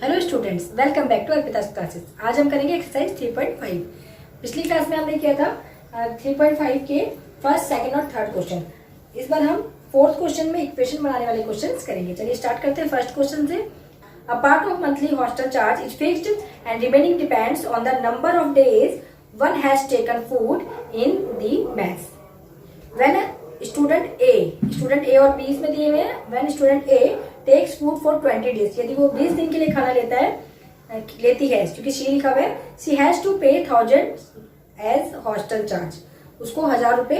Hello students, welcome back to Arpita's classes. आज हम करेंगे एक्सरसाइज 3.5। पिछली क्लास में हमने किया था 3.5 के फर्स्ट, सेकंड और थर्ड क्वेश्चन। इस बार हम फोर्थ क्वेश्चन में इक्वेशन बनाने वाले क्वेश्चंस करेंगे। चलिए स्टार्ट करते हैं फर्स्ट क्वेश्चन से। A part of monthly hostel charge is fixed and remaining depends on the number of days one has taken food in the mess. When student A और B इसमें दिए हुए हैं। When student A takes food for 20 days, यदि वो 20 दिन के लिए खाना लेती है, क्योंकि सी लिखा हुआ है, सी हैज टू पे 1000 एज हॉस्टल चार्ज। उसको 1000 रुपए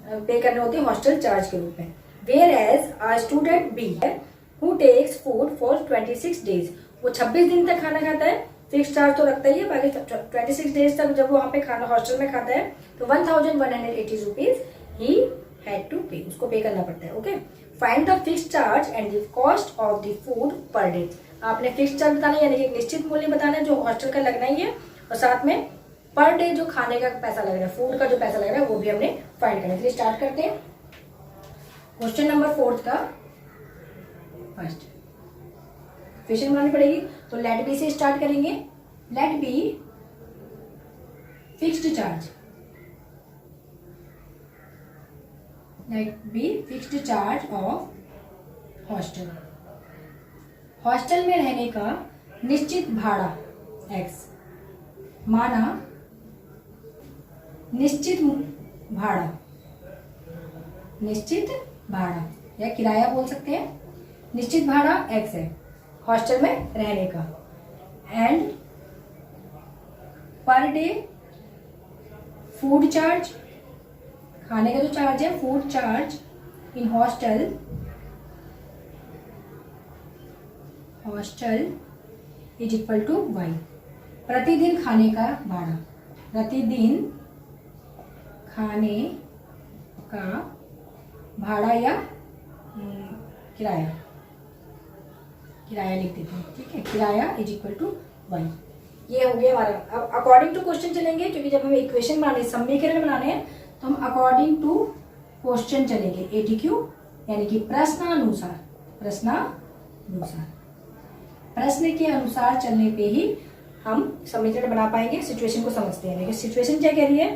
पे करने होते हैं हॉस्टल चार्ज के रूप में। Whereas a student B है who takes food for 26 days, वो 26 दिन तक खाना खाता है, फिक्स चार्ज तो रखता ही है, बाकी 26 डेज तक जब वो वहां पे खाना हॉस्टल में खाता है तो 1180 रुपीज ही हैड टू पे, उसको पे करना पड़ता है। Okay, find the fix charge and the cost of the food per day. आपने फिक्स चार्ज बताना है, यानी कि निश्चित मूल्य बताना है जो हॉस्टल का लगना ही है, और साथ में पर डे जो खाने का पैसा लग रहा है, फूड का जो पैसा लग रहा है, वो भी हमने फाइंड करना है। चलिए स्टार्ट करते हैं क्वेश्चन नंबर 4 का। फर्स्ट इक्वेशन बनानी पड़ेगी, तो लेट बी से स्टार्ट करेंगे। Let be fixed charge, let be fixed charge of hostel. Hostel में रहने का निश्चित भाड़ा x, माना निश्चित भाड़ा या किराया बोल सकते हैं, निश्चित भाड़ा x है हॉस्टल में रहने का। And per day food charge, खाने का जो चार्ज है, food charge in hostel is equal to y। प्रतिदिन खाने का भाड़ा, प्रतिदिन खाने का भाड़ा या किराया लिख देते हैं, ठीक है। किराया इज इक्वल टू y। ये हो गया हमारा। अब अकॉर्डिंग टू क्वेश्चन चलेंगे, क्योंकि जब हमें इक्वेशन बनाने, समीकरण बनाने हैं, तो हम अकॉर्डिंग टू क्वेश्चन चलेंगे, एटीक्यू यानी कि प्रश्नानुसार। प्रश्न के अनुसार चलने पे ही हम समीकरण बना पाएंगे, सिचुएशन को समझते हैं। लेकिन सिचुएशन क्या कह रही है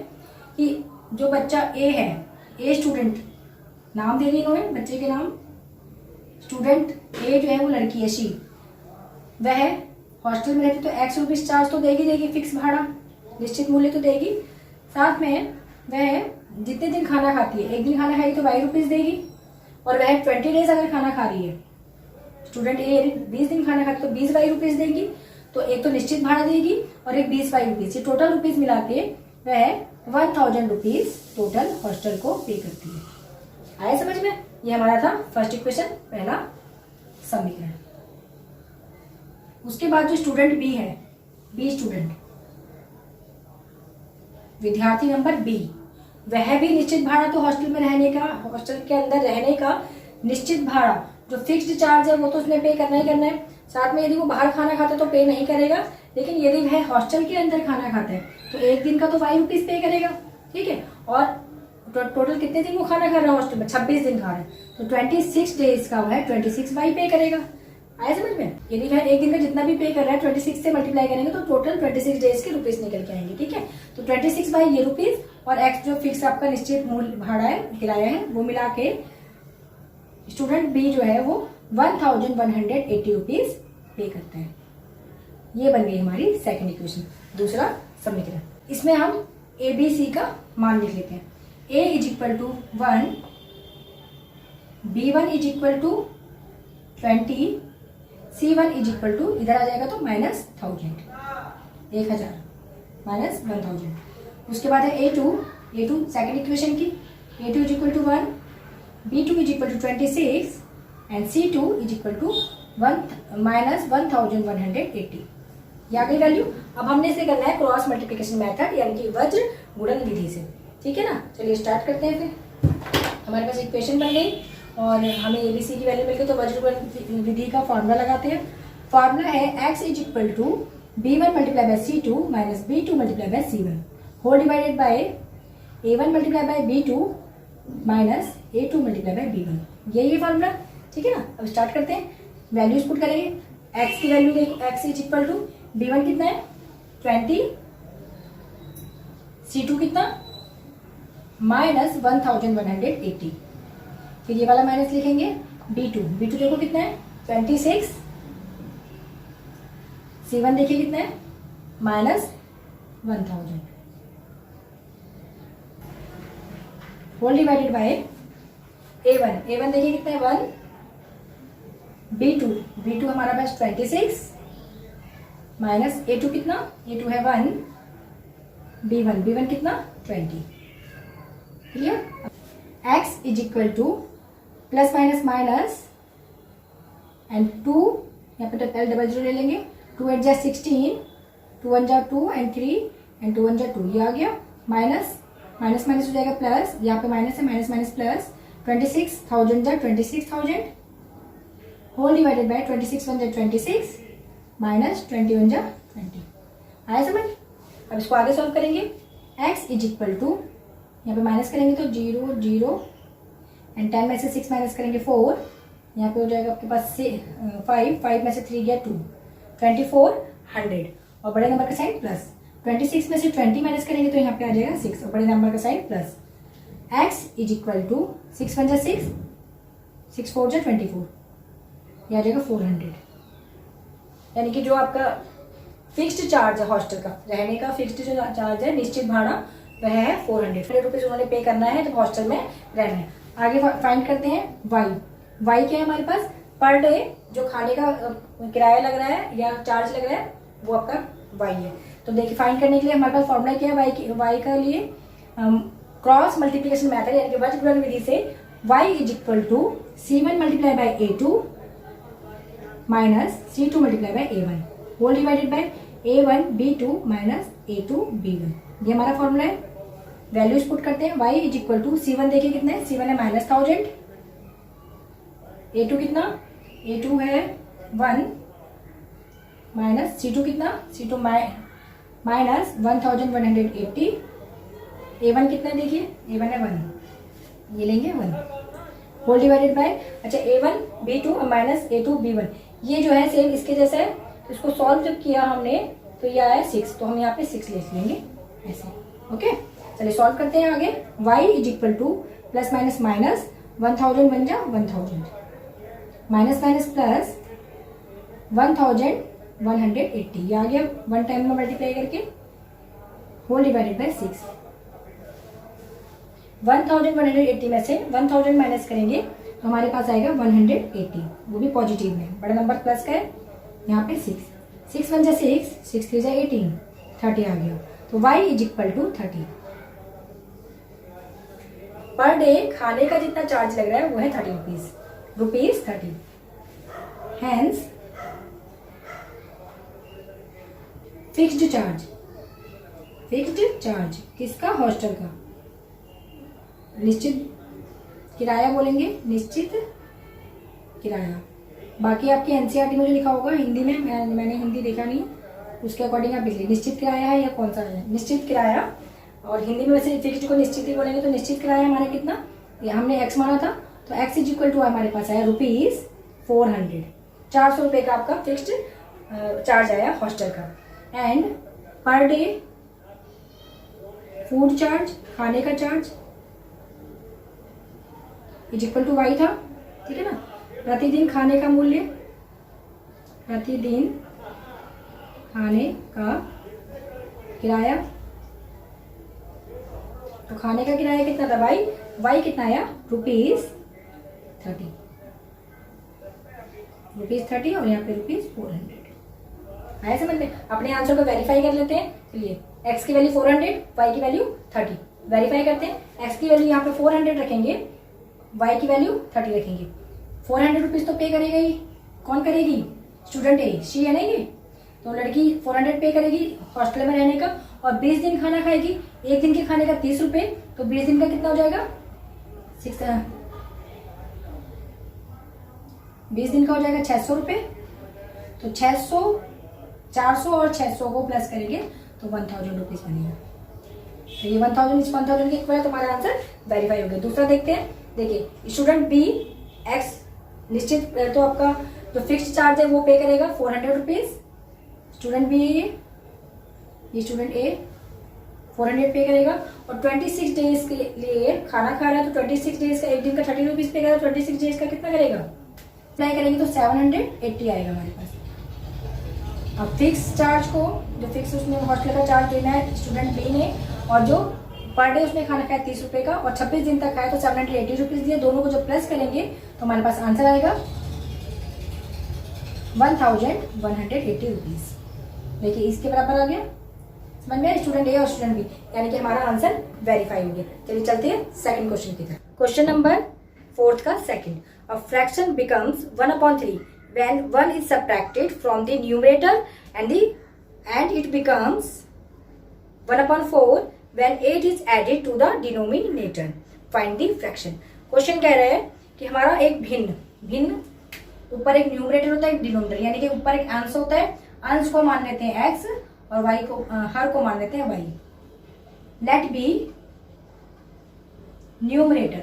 कि जो बच्चा ए है, ए स्टूडेंट, नाम दे दी इन्होंने बच्चे के नाम, स्टूडेंट ए जो है वो लड़की है शी, वह हॉस्टल में रहती तो एक्स रुपीज चार्ज तो देगी, फिक्स भाड़ा, निश्चित मूल्य तो देगी। साथ में वह जितने दिन खाना खाती है, एक दिन खाना खाई तो y रुपीज देगी, और वह 20 डेज अगर खाना खा रही है, स्टूडेंट ए 20 दिन खाना खाती तो 20 y रुपीज देगी। तो एक तो निश्चित भाड़ा देगी और एक 20 y रुपीज, ये टोटल रुपीज मिला के वह 1000 रुपीज टोटल हॉस्टल को पे करती है। आया समझ में? ये हमारा था फर्स्ट इक्वेशन, पहला समीकरण। उसके बाद जो स्टूडेंट बी है, बी स्टूडेंट, विद्यार्थी नंबर बी, वह भी निश्चित भाड़ा तो हॉस्टल में रहने का, हॉस्टल के अंदर रहने का निश्चित भाड़ा जो फिक्स्ड चार्ज है वो तो उसने पे करना ही करना है। साथ में यदि वो बाहर खाना खाता है तो पे नहीं करेगा, लेकिन यदि वह हॉस्टल के अंदर खाना खाता है तो एक दिन का तो y रुपीज पे करेगा, ठीक है। और टोटल कितने दिन वो खाना खा रहा है हॉस्टल में? 26 दिन खा रहा है, तो 26 डेज का वह 26 y पे करेगा। आया समझ में? यदि वह एक दिन का जितना भी पे कर रहा है 26 से मल्टीप्लाई करेंगे तो टोटल 26 डेज के रुपीज निकल के आएंगे, ठीक है। तो 26 बाई ये रुपीज और x जो फिक्स आपका निश्चित मूल्य भाड़ा है, किराया है, वो मिला के स्टूडेंट बी जो है वो 1180 रुपीज पे करता है। ये बन गई हमारी सेकंड इक्वेशन, दूसरा समीकरण। इसमें हम ए बी सी का मान लिख लेते हैं। a is equal to 1, B1 is equal to 20, C1 is equal to, इधर आ जाएगा तो -1000, 1000 माइनस 1000। उसके बाद है A2 सेकंड इक्वेशन की, A2 is equal to 1, B2 is equal to 26 and C2 is equal to -1180। ये आ गई वैल्यू। अब हमने इसे करना है क्रॉस मल्टीप्लिकेशन मेथड, यानी कि वज्र गुणन विधि से, ठीक है ना। चलिए स्टार्ट करते हैं। फिर हमारे पास इक्वेशन बन गई और हमें एबीसी की वैल्यू मिल गई, तो वज्र गुणन विधि का फॉर्मूला लगाते हैं। फॉर्मूला है x is equal to B1 multiply by C2 minus B2 multiply by C1 whole divided by A1 multiply by B2 minus A2 multiply by B1। यही है फॉर्मूला, ठीक है ना। अब स्टार्ट करते हैं, वैल्यूज पुट करेंगे। एक्स की वैल्यू देखो, x is equal to B1 कितना है 20, C2 कितना -1180। फिर ये वाला माइनस लिखेंगे B2 देखो कितना है 26, C1 देखिए कितना है -1000 होल डिवाइडेड बाय A1 देखिए कितना है 1, B2 हमारा पास 26 माइनस A2 कितना, A2 है 1, B1 कितना 20। Clear. x is equal two plus minus minus and 2, यहाँ पे तो L00 ले लेंगे, 2 8 जा 16, 2 1 जा 2 एंड 3 एंड 2 1 जा 2, ये आ गया माइनस माइनस माइनस हो जाएगा प्लस, यहाँ पे माइनस है माइनस माइनस प्लस 26,000 जा 26,000 होल डिवाइडेड बाय 26 1 जा 26 माइनस 21 जा 20। आया समझ। अब इसको आगे सॉल्व करेंगे। x इज इक्वल टू यहाँ पे माइनस करेंगे तो 0 0 एंड 10 में से 6 माइनस करेंगे 4, यहाँ पे हो जाएगा आपके पास 5 में से 3 गया 2, 2400 और बड़े नंबर का साइन प्लस, 26 में से 20 माइनस करेंगे तो यहाँ पे आ जाएगा 6 और बड़े नंबर का sign plus. x is equal to 6 1 जा 6, 6 4 जा 24, यह आ जाएगा 400। यानी कि जो आपका फिक्स्ड चार्ज है हॉस्टल का, रहने का फिक्स्ड जो चार्ज है निश्चित भाड़ा वह है 400 रुपीज उन्होंने पे करना है जब हॉस्टल में रहना है। आगे फाइंड करते हैं y क्या है हमारे पास, पर डे जो खाने का किराया लग रहा है या चार्ज लग रहा है वो आपका y है। तो देखिए फाइंड करने के लिए हमारे पास फॉर्मूला क्या है y का लिए क्रॉस मल्टीप्लिकेशन मेथड यानी कि वज्र गुणन विधि से y is equal to C1 multiply by A2 minus C2 multiply by A1 whole divided by A1 B2 minus A2 B1, ये हमारा फॉर्मूला है। वैल्यूज पुट करते हैं। y is equal to C1 देखिए कितना है, C1 है -1000, A2 कितना, A2 है 1 माइनस C2 कितना, C2 माइनस 1180, A1 कितना है देखिए, A1 है 1, ये लेंगे 1 होल डिवाइडेड बाय, अच्छा A1 B2 minus A2 B1, ये जो है सेम इसके जैसा है। इसको सॉल्व जब किया हमने तो ये आया 6, तो हम यहाँ पे 6 लिख लेंगे ऐसे। ओके चलिए सॉल्व करते हैं आगे। y is equal two plus minus minus 1000 बन जा 1000 माइनस माइनस प्लस 1180, ये आ गया 1 टाइम में मल्टीप्लाई करके होल डिवाइडेड बाय 6। 1180 में से 1000 माइनस करेंगे तो हमारे पास आएगा 180, वो भी पॉजिटिव में, बड़ा नंबर प्लस का है, यहाँ पे 6 1 जा 6, 6 3 जा 18, 30 आ गया। तो y is equal to 30। Per day खाने का जितना चार्ज लग रहा है वो है 30 रुपीज 30। हैंस फिक्स्ड चार्ज किसका, हॉस्टल का, निश्चित किराया बोलेंगे, निश्चित किराया। बाकी आपके एनसीईआरटी में जो लिखा होगा हिंदी में, मैंने हिंदी देखा नहीं, उसके अकॉर्डिंग आप लिख लीजिए निश्चित किराया है या कौन सा है, निश्चित किराया। और हिंदी में वैसे फिक्स्ड को निश्चित ही बोलेंगे, तो निश्चित किराया हमारा कितना, ये हमने x माना था तो x इज इक्वल टू हमारे पास आया रुपीज 400, 400 रुपये का आपका फिक्स्ड चार्ज आया हॉस्टल का। And per day food charge, खाने का charge is equal to y था, ठीक है ना। प्रतिदिन खाने का मूल्य, प्रतिदिन खाने का किराया, तो खाने का किराया कितना था y कितना आया रुपीज 30 और यहाँ पे रुपीज 400 आया समझ में। अपने आंसर को वेरीफाई कर लेते हैं। चलिए x की वैल्यू 400, y की वैल्यू 30, वेरीफाई करते हैं। x की वैल्यू यहाँ पे 400 रखेंगे, y की वैल्यू 30 रखेंगे। 400 रुपीज तो पे करेगा ही, कौन करेगी, स्टूडेंट है, शी है ना ये, तो लड़की 400 पे करेगी हॉस्टल में रहने का और 20 दिन खाना खाएगी, एक दिन के खाने का 30 रुपए, तो 20 दिन का कितना हो जाएगा 20 दिन का हो जाएगा 600 रुपए। तो 600, 400 और 600 को प्लस करेंगे तो 1000 रुपीज बनेगा। तो ये 1000 इस 1000 के इक्वल है, तुम्हारा आंसर वेरीफाई हो गया। दूसरा देखते हैं। देखिए स्टूडेंट बी x निश्चित तो आपका जो फिक्स्ड चार्ज है वो पे करेगा 400 रुपीज़। स्टूडेंट बी है ये स्टूडेंट ए 400 पे करेगा। और 26 डेज के लिए खाना खा रहा है तो 26 डेज का एक दिन का 30 रुपीज़ पे करेगा, 26 डेज का कितना करेगा अप्लाई करेंगे तो 780 आएगा हमारे पास। अब फिक्स चार्ज को जो फिक्स उसने हॉस्टल का चार्ज देना है स्टूडेंट बी ने, और जो पर डे उसने खाना खाया 30 रुपये का और 26 दिन तक खाया तो 780 रुपीज़ दिए। दोनों को जब प्लस करेंगे तो हमारे पास आंसर आएगा 1180 रुपीज़। देखिए इसके बराबर आ गया, समझ में स्टूडेंट ए और स्टूडेंट बी, यानी कि हमारा आंसर वेरीफाई हो गया। चलिए चलते हैं सेकंड क्वेश्चन की तरफ। क्वेश्चन नंबर 4 का second, a fraction becomes 1/3 when 1 is subtracted from the numerator and it becomes 1/4 when 8 is added to the denominator. Find the fraction. Question कह रहा है कि हमारा एक भिन्न ऊपर एक न्यूमरेटर होता है एक डिनोमिनेटर, यानी कि ऊपर एक अंश होता है, अंश को मान लेते हैं x और y को हर को मान लेते हैं y। लेट बी न्यूमरेटर,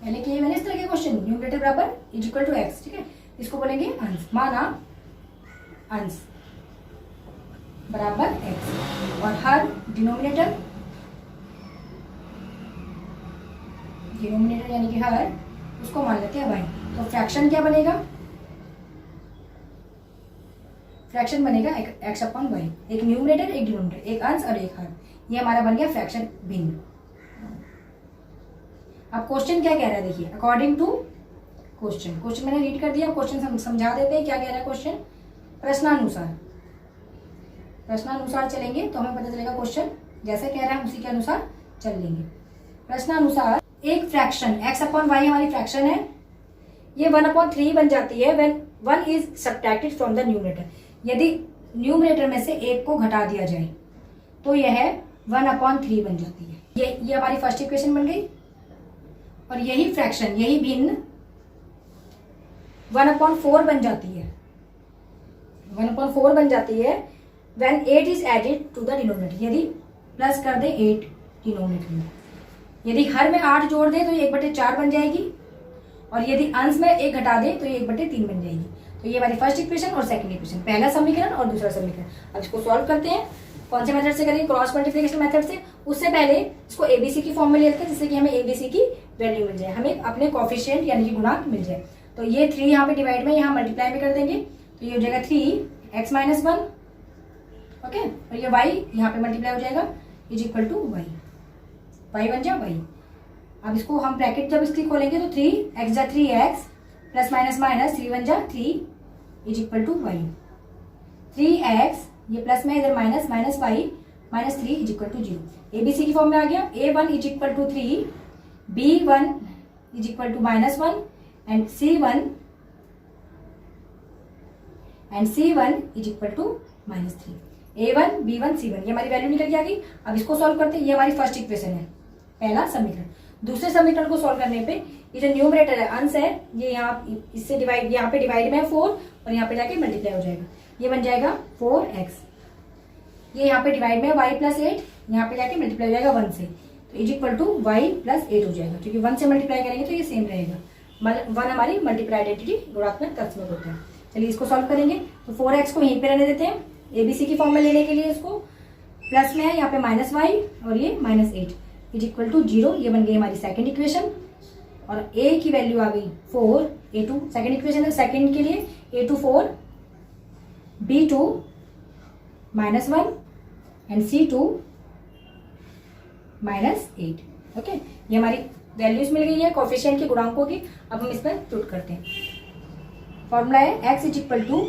यानी कि मैंने इस तरह के क्वेश्चन न्यूमरेटर बराबर इज इक्वल टू x, ठीक है, इसको बोलेंगे अंश। माना अंश बराबर x और हर डिनोमिनेटर यानी कि हर उसको मान लेते हैं y। तो फ्रैक्शन क्या बनेगा, फ्रैक्शन बनेगा x/y, एक न्यूमरेटर एक डिनोमिनेटर, एक अंश और एक हर, ये हमारा बन गया फ्रैक्शन भिन्न। अब क्वेश्चन क्या कह रहा है देखिए, अकॉर्डिंग टू क्वेश्चन मैंने रीड कर दिया, क्वेश्चन समझा देते हैं क्या कह रहा है क्वेश्चन। प्रश्नानुसार चलेंगे तो हमें पता चलेगा क्वेश्चन जैसे कह रहा है उसी के अनुसार चल लेंगे। प्रश्नानुसार एक फ्रैक्शन x/y हमारी फ्रैक्शन है, ये 1/3 बन जाती है when 1 is subtracted from the numerator. यदि न्यूमरेटर में से एक को घटा दिया जाए तो यह 1/3 बन जाती है। ये हमारी फर्स्ट इक्वेशन बन गई। और यही फ्रैक्शन यही भिन्न 1/4 बन जाती है, 1/4 बन जाती है when 8 is added to the denominator, यदि प्लस कर दे 8 डिनोमिनेटर में। यदि हर में 8 जोड़ दे तो ये 1/4 बन जाएगी, और यदि अंश में 1 घटा दे तो ये 1/3 बन जाएगी। तो ये हमारी फर्स्ट इक्वेशन और सेकंड इक्वेशन, पहला समीकरण और दूसरा समीकरण। अब इसको सॉल्व करते हैं, कौन से मेथड से करेंगे, क्रॉस मल्टीप्लिकेशन मेथड से। उससे पहले इसको एबीसी की फॉर्म में ले लेते हैं जिससे कि हमें एबीसी की वैल्यू मिल जाए, हमें अपने कोफिशिएंट यानी कि गुणांक मिल जाए। तो ये 3 यहाँ पे डिवाइड में यहाँ मल्टीप्लाई में कर देंगे तो ये हो जाएगा 3x - 1, ओके, और ये y यहाँ पे मल्टीप्लाई हो जाएगा इज इक्वल टू y बन जाए y। अब इसको हम ब्रैकेट जब इसकी खोलेंगे तो 3x जा 3x प्लस माइनस माइनस 3 1 जा 3 is equal to y। 3x ये प्लस में इधर minus minus y minus 3 is equal to 0। ABC की फॉर्म में आ गया, a1 is equal to 3, b1 is equal to -1 and c1 is equal to -3। a1 b1 c1 ये हमारी value निकल के आ गई। अब इसको सॉल्व करते हैं, ये हमारी फर्स्ट इक्वेशन है, पहला समीकरण। दूसरे समीकरण को सॉल्व करने पे ये जो न्यूमरेटर है अंश है, ये यहाँ इससे डिवाइड, यहाँ पे डिवाइड में 4 और यहाँ पे जाके मल्टीप्लाई हो जाएगा, ये बन जाएगा 4x। ये यहाँ पे डिवाइड में y + 8 यहाँ पे जाके मल्टीप्लाई हो जाएगा 1 से, तो इज इक्वल टू y + 8 हो जाएगा, क्योंकि 1 से मल्टीप्लाई करेंगे तो ये सेम रहेगा। 1 हमारी मल्टीप्लाई आइडेंटिटी गुणात्मक तत्समक होता है। चलिए इसको सॉल्व करेंगे तो 4x को यहीं पे रहने देते हैं, एबीसी की फॉर्म में लेने के लिए इसको प्लस में है यहाँ पे -y और ये -8 इज इक्वल टू 0। ये बन गई हमारी सेकंड इक्वेशन और a की वैल्यू आ गई 4, a2 सेकंड इक्वेशन है, सेकंड के लिए a2 4, b2 -1 and c2 -8, okay. ये हमारी वैल्यूज मिल गई है कोफिशिएंट के गुणांकों की। अब हम इस पर पुट करते हैं, फॉर्मूला है x is equal to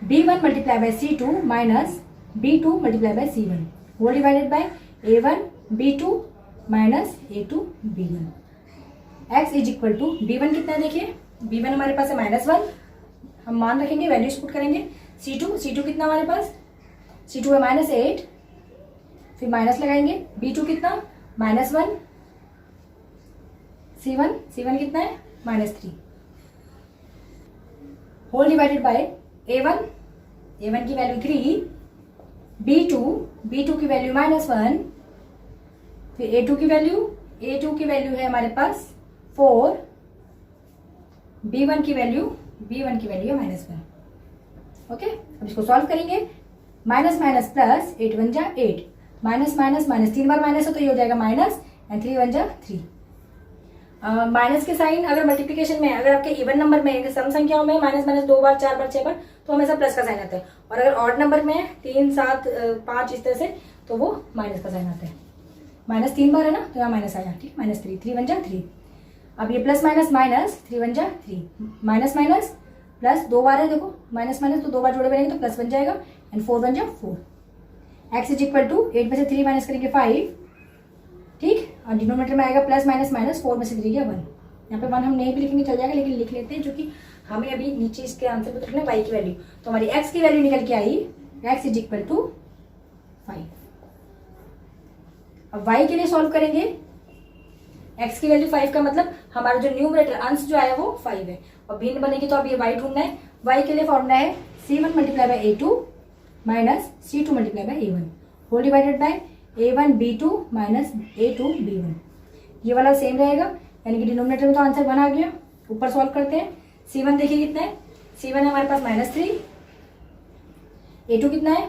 b1 multiply by c2 minus b2 multiply by c1 whole divided by a1 b2 minus a2 b1। x is equal to b1 कितना है देखिए, b1 हमारे पास है -1, हम मान रखेंगे, वैल्यूज पुट करेंगे। c2 कितना हमारे पास, c2 है -8, फिर माइनस लगाएंगे, b2 कितना -1, c1 कितना है -3 होल डिवाइडेड बाय a1 की वैल्यू 3, b2 की वैल्यू -1, फिर a2 की वैल्यू है हमारे पास 4, b1 की वैल्यू है -1। ओके, अब इसको सॉल्व करेंगे। माइनस माइनस प्लस, 8 वन जा 8, माइनस माइनस माइनस, 3 बार माइनस है तो ये हो जाएगा माइनस, एंड 3 वन जा 3। माइनस के साइन अगर मल्टीप्लिकेशन में, अगर आपके इवन नंबर में सम संख्याओं में माइनस माइनस 2 बार 4 बार 6 बार तो हमेशा प्लस का साइन आता है, और अगर ऑड नंबर में 3 7 5 इस तरह से तो वो माइनस का साइन आता है। माइनस 3 बार है ना तो यहाँ माइनस आया, ठीक, -3, 3 वन जा 3। अब ये प्लस माइनस माइनस, 3 वन जा 3, माइनस माइनस प्लस 2 बार है, देखो माइनस माइनस तो 2 बार जोड़े बनेंगे तो प्लस बन जाएगा, एंड 4 वन जा 4। एक्स इज इक्वल टू 8 में से 3 माइनस करेंगे 5, ठीक, और डिनोमिनेटर में आएगा प्लस माइनस माइनस, 4 में से 3 गया 1। यहाँ पे 1 हम नहीं भी लिखेंगे चल जाएगा, लेकिन लिख लेते हैं क्योंकि हमें अभी नीचे इसके आंसर पे लिखना है y की वैल्यू। तो हमारी x की वैल्यू निकल के आई, x इज इक्वल टू 5। अब y के लिए सॉल्व करेंगे। x की वैल्यू 5 का मतलब हमारा जो न्यूमरेटर अंश जो आया वो 5 है, और भिन्न बनेगी तो अब ये y ढूंढना है। y के लिए फॉर्मूला है c1 multiply by a2 minus c2 multiply by a1 whole divided by a1 b2 minus a2 b1। ये वाला सेम रहेगा, यानी कि डिनोमिनेटर में तो आंसर 1 आ गया। ऊपर सॉल्व करते हैं। c1 देखिए कितना है, c1 है हमारे पास -3, a2 कितना है,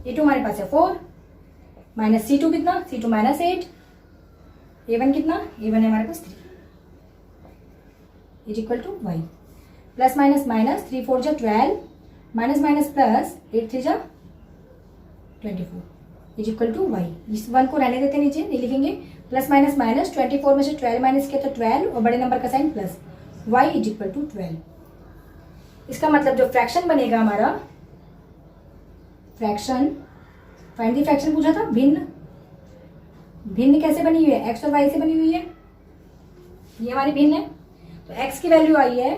a2 हमारे पास है 4, माइनस c2 कितना, c2 -8, a1 कितना, a1 है हमारे पास 3 is equal to y। Plus minus minus, 3 4 जा 12, माइनस माइनस प्लस 8 3 जा 24 इज इक्वल टू y। इस 1 को रहने देते नीचे, नहीं लिखेंगे। प्लस माइनस माइनस, 24 में से 12 माइनस किया तो 12, और बड़े नंबर का sign plus, y is equal to 12। इसका मतलब जो फ्रैक्शन बनेगा हमारा, फ्रैक्शन, फाइंड द फ्रैक्शन पूछा था, भिन्न। भिन्न कैसे बनी हुई है, x और y से बनी हुई है, ये हमारी भिन्न है। तो x की वैल्यू आई है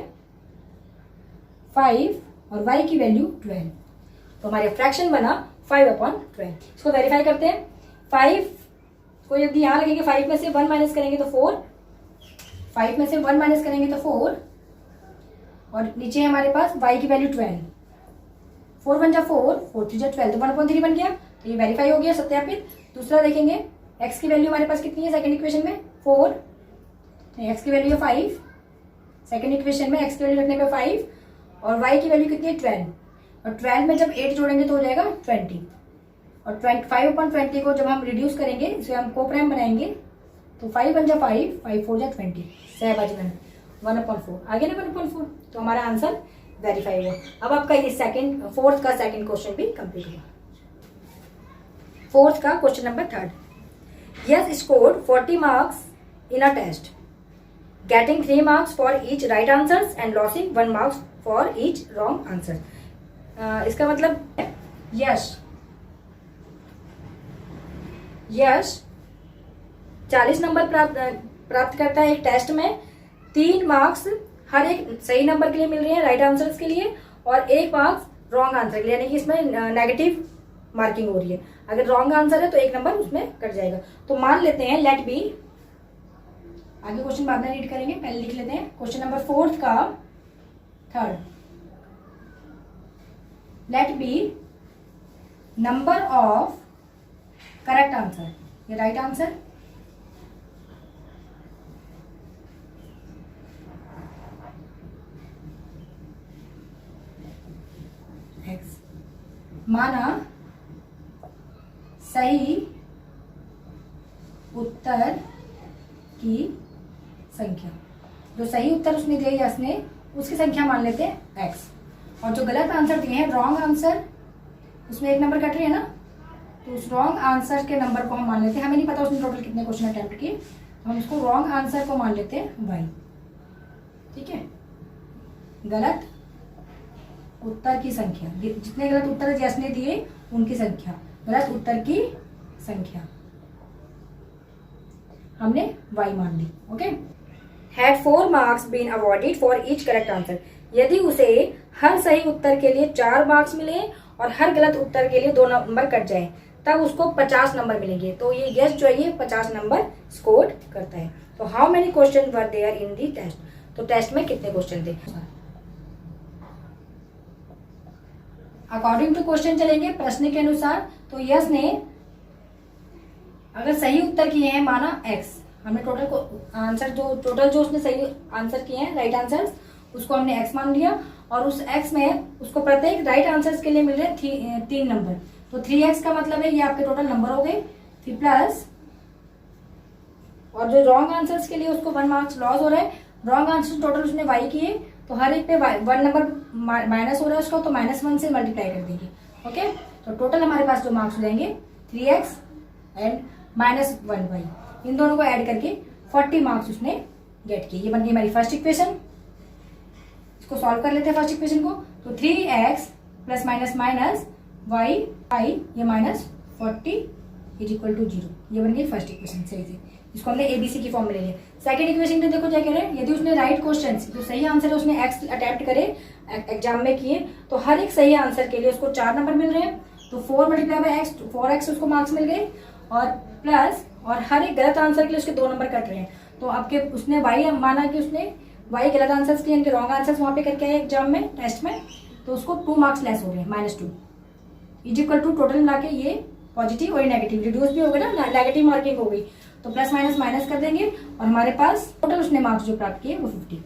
5 और y की वैल्यू 12, तो हमारे फ्रैक्शन बना 5/12। इसको वेरीफाई करते हैं। 5 को यदि यहाँ लगेंगे, 5 में से 1 माइनस करेंगे तो 4, 5 में से 1 माइनस करेंगे तो 4, और नीचे हमारे पास y की वैल्यू 12, 4 1 जा 4, 4 3 जा 12, तो 1/3 बन गया, तो ये वेरीफाई हो गया, सत्यापित। दूसरा देखेंगे, x की वैल्यू हमारे पास कितनी है सेकंड इक्वेशन में, 4, x की वैल्यू है 5, सेकंड इक्वेशन में x की वैल्यू रखने पे 5, और y की वैल्यू कितनी है 12, और 12 में जब 8 जोड़ेंगे तो हो जाएगा 20, और 5/20 को जब हम रिड्यूस करेंगे, इसे हम को प्राइम बनाएंगे, तो 5 1 जा 5, 5 4 जा 20, सहबाजी में 1/4 आगे ना 1/4, तो हमारा आंसर वेरीफाई हुआ। अब आपका ये फोर्थ का सेकंड क्वेश्चन भी कंप्लीट हुआ। फोर्थ का question number 3, Yash scored 40 marks in a test, getting 3 marks for each right answers and losing 1 marks for each wrong answer. इसका मतलब यश 40 नंबर प्राप्त करता है एक टेस्ट में, 3 मार्क्स हर एक सही नंबर के लिए मिल रहे हैं, राइट आंसर्स के लिए, और 1 मार्क्स रॉन्ग आंसर के लिए, यानी कि इसमें नेगेटिव मार्किंग हो रही है। अगर रॉन्ग आंसर है तो 1 नंबर उसमें कट जाएगा। तो मान लेते हैं लेट बी, आगे क्वेश्चन बाद में रीड करेंगे, पहले लिख लेते हैं क्वेश्चन नंबर 4 का 3rd, let be number of correct answer, ये राइट आंसर, x, माना सही उत्तर की संख्या, जो सही उत्तर उसने दिया यस ने, उसकी संख्या मान लेते हैं x, और जो गलत आंसर दिए हैं रॉन्ग आंसर, उसमें 1 नंबर कट रही है ना, तो उस रॉन्ग आंसर के नंबर को हम मान लेते हैं, हमें नहीं पता उसने टोटल कितने क्वेश्चन अटेम्प्ट किए, तो हम उसको रॉन्ग आंसर को मान लेते हैं y, ठीक है। गलत उत्तर की संख्या, जितने गलत उत्तर यस ने दिए उनकी संख्या, गलत उत्तर की संख्या हमने y मान ली, okay. Had 4 marks been awarded for each correct answer, यदि उसे हर सही उत्तर के लिए 4 मार्क्स मिले और हर गलत उत्तर के लिए 2 नंबर कट जाए, तब उसको 50 नंबर मिलेंगे। तो ये यस जो है ये 50 नंबर स्कोर करता है। तो how many question were there in the test, तो टेस्ट में कितने क्वेश्चन थे, अकॉर्डिंग टू क्वेश्चन चलेंगे प्रश्न के अनुसार। तो यस ने अगर सही उत्तर किए हैं माना x, हमने टोटल जो उसने सही आंसर किए हैं, राइट आंसर्स, उसको हमने x मान लिया और उस x में उसको प्रत्येक राइट आंसर्स के लिए मिल रहे हैं 3 नंबर। तो 3x का मतलब है ये आपके टोटल नंबर हो गए, फिर प्लस, और जो रॉन्ग आंसर्स के लिए उसको 1 मार्क्स लॉस हो रहा है। रॉन्ग आंसर टोटल उसने y किए, तो हर एक पे 1 नंबर माइनस हो रहा है उसका, तो -1 से मल्टीप्लाई कर देंगे। ओके, तो टोटल हमारे पास जो मार्क्स हो जाएंगे 3x एंड -1y, इन दोनों को ऐड करके 40 मार्क्स उसने गेट किए। ये बन गई हमारी फर्स्ट इक्वेशन। इसको सॉल्व कर लेते हैं फर्स्ट इक्वेशन को। तो 3x plus minus minus y ये -40 इज इक्वल टू 0, ये बन गई फर्स्ट इक्वेशन। सही से इसको हमने ABC की फॉर्म में ले लिया। सेकंड इक्वेशन में देखो क्या कह रहे हैं, यदि उसने राइट क्वेश्चन जो सही आंसर उसने x अटेम्प्ट करे एग्जाम में किए, तो हर एक सही आंसर के लिए उसको 4 नंबर मिल रहे हैं। तो 4 मल्टीप्लाई बाय x, 4x उसको मार्क्स मिल गए, और प्लस, और हर एक गलत आंसर के लिए उसके 2 नंबर कट रहे हैं। तो आपके उसने y माना कि उसने y गलत आंसर्स किए, इनके रॉन्ग आंसर्स वहां पे करके आए एग्जाम में, टेस्ट में, तो उसको 2 मार्क्स लेस हो रहे हैं, -2 इज इक्वल टू टोटल मिला के ये पॉजिटिव और नेगेटिव रिड्यूस भी हो गया ना, नेगेटिव मार्किंग हो गई, तो प्लस माइनस माइनस कर देंगे और हमारे पास टोटल उसने मार्क्स जो प्राप्त किए वो 50।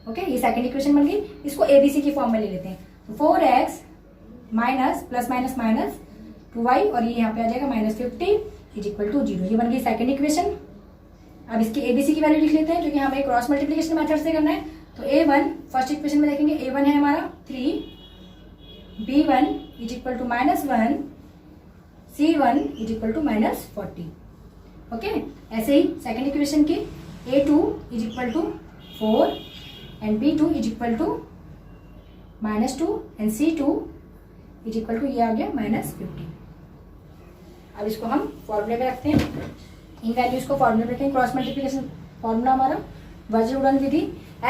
ओके, ये सेकंड इक्वेशन बन गई। इसको ABC की फॉर्म में ले लेते हैं। तो 4x minus plus minus minus 2y, और ये यहाँ पे आ जाएगा -50 इज इक्वल टू 0, ये बन गई सेकंड इक्वेशन। अब इसकी ABC की वैल्यू लिख लेते हैं, जो कि हमें क्रॉस मल्टीप्लिकेशन मेथड से करना है। तो A1 फर्स्ट इक्वेशन में देखेंगे, A1 है हमारा 3, B1 is equal to -1, C1 is equal to -40। Okay, ऐसे ही सेकंड इक्वेशन की A2 is equal to 4 and B2 is equal to -2 and C2 is equal to, ये आ गया -50। अब इसको हम फॉर्मूले में रखते हैं, इन वैल्यूज को फॉर्मूले में रखें। क्रॉस मल्टीप्लिकेशन फॉर्मूला हमारा वज्र उड़न विधि,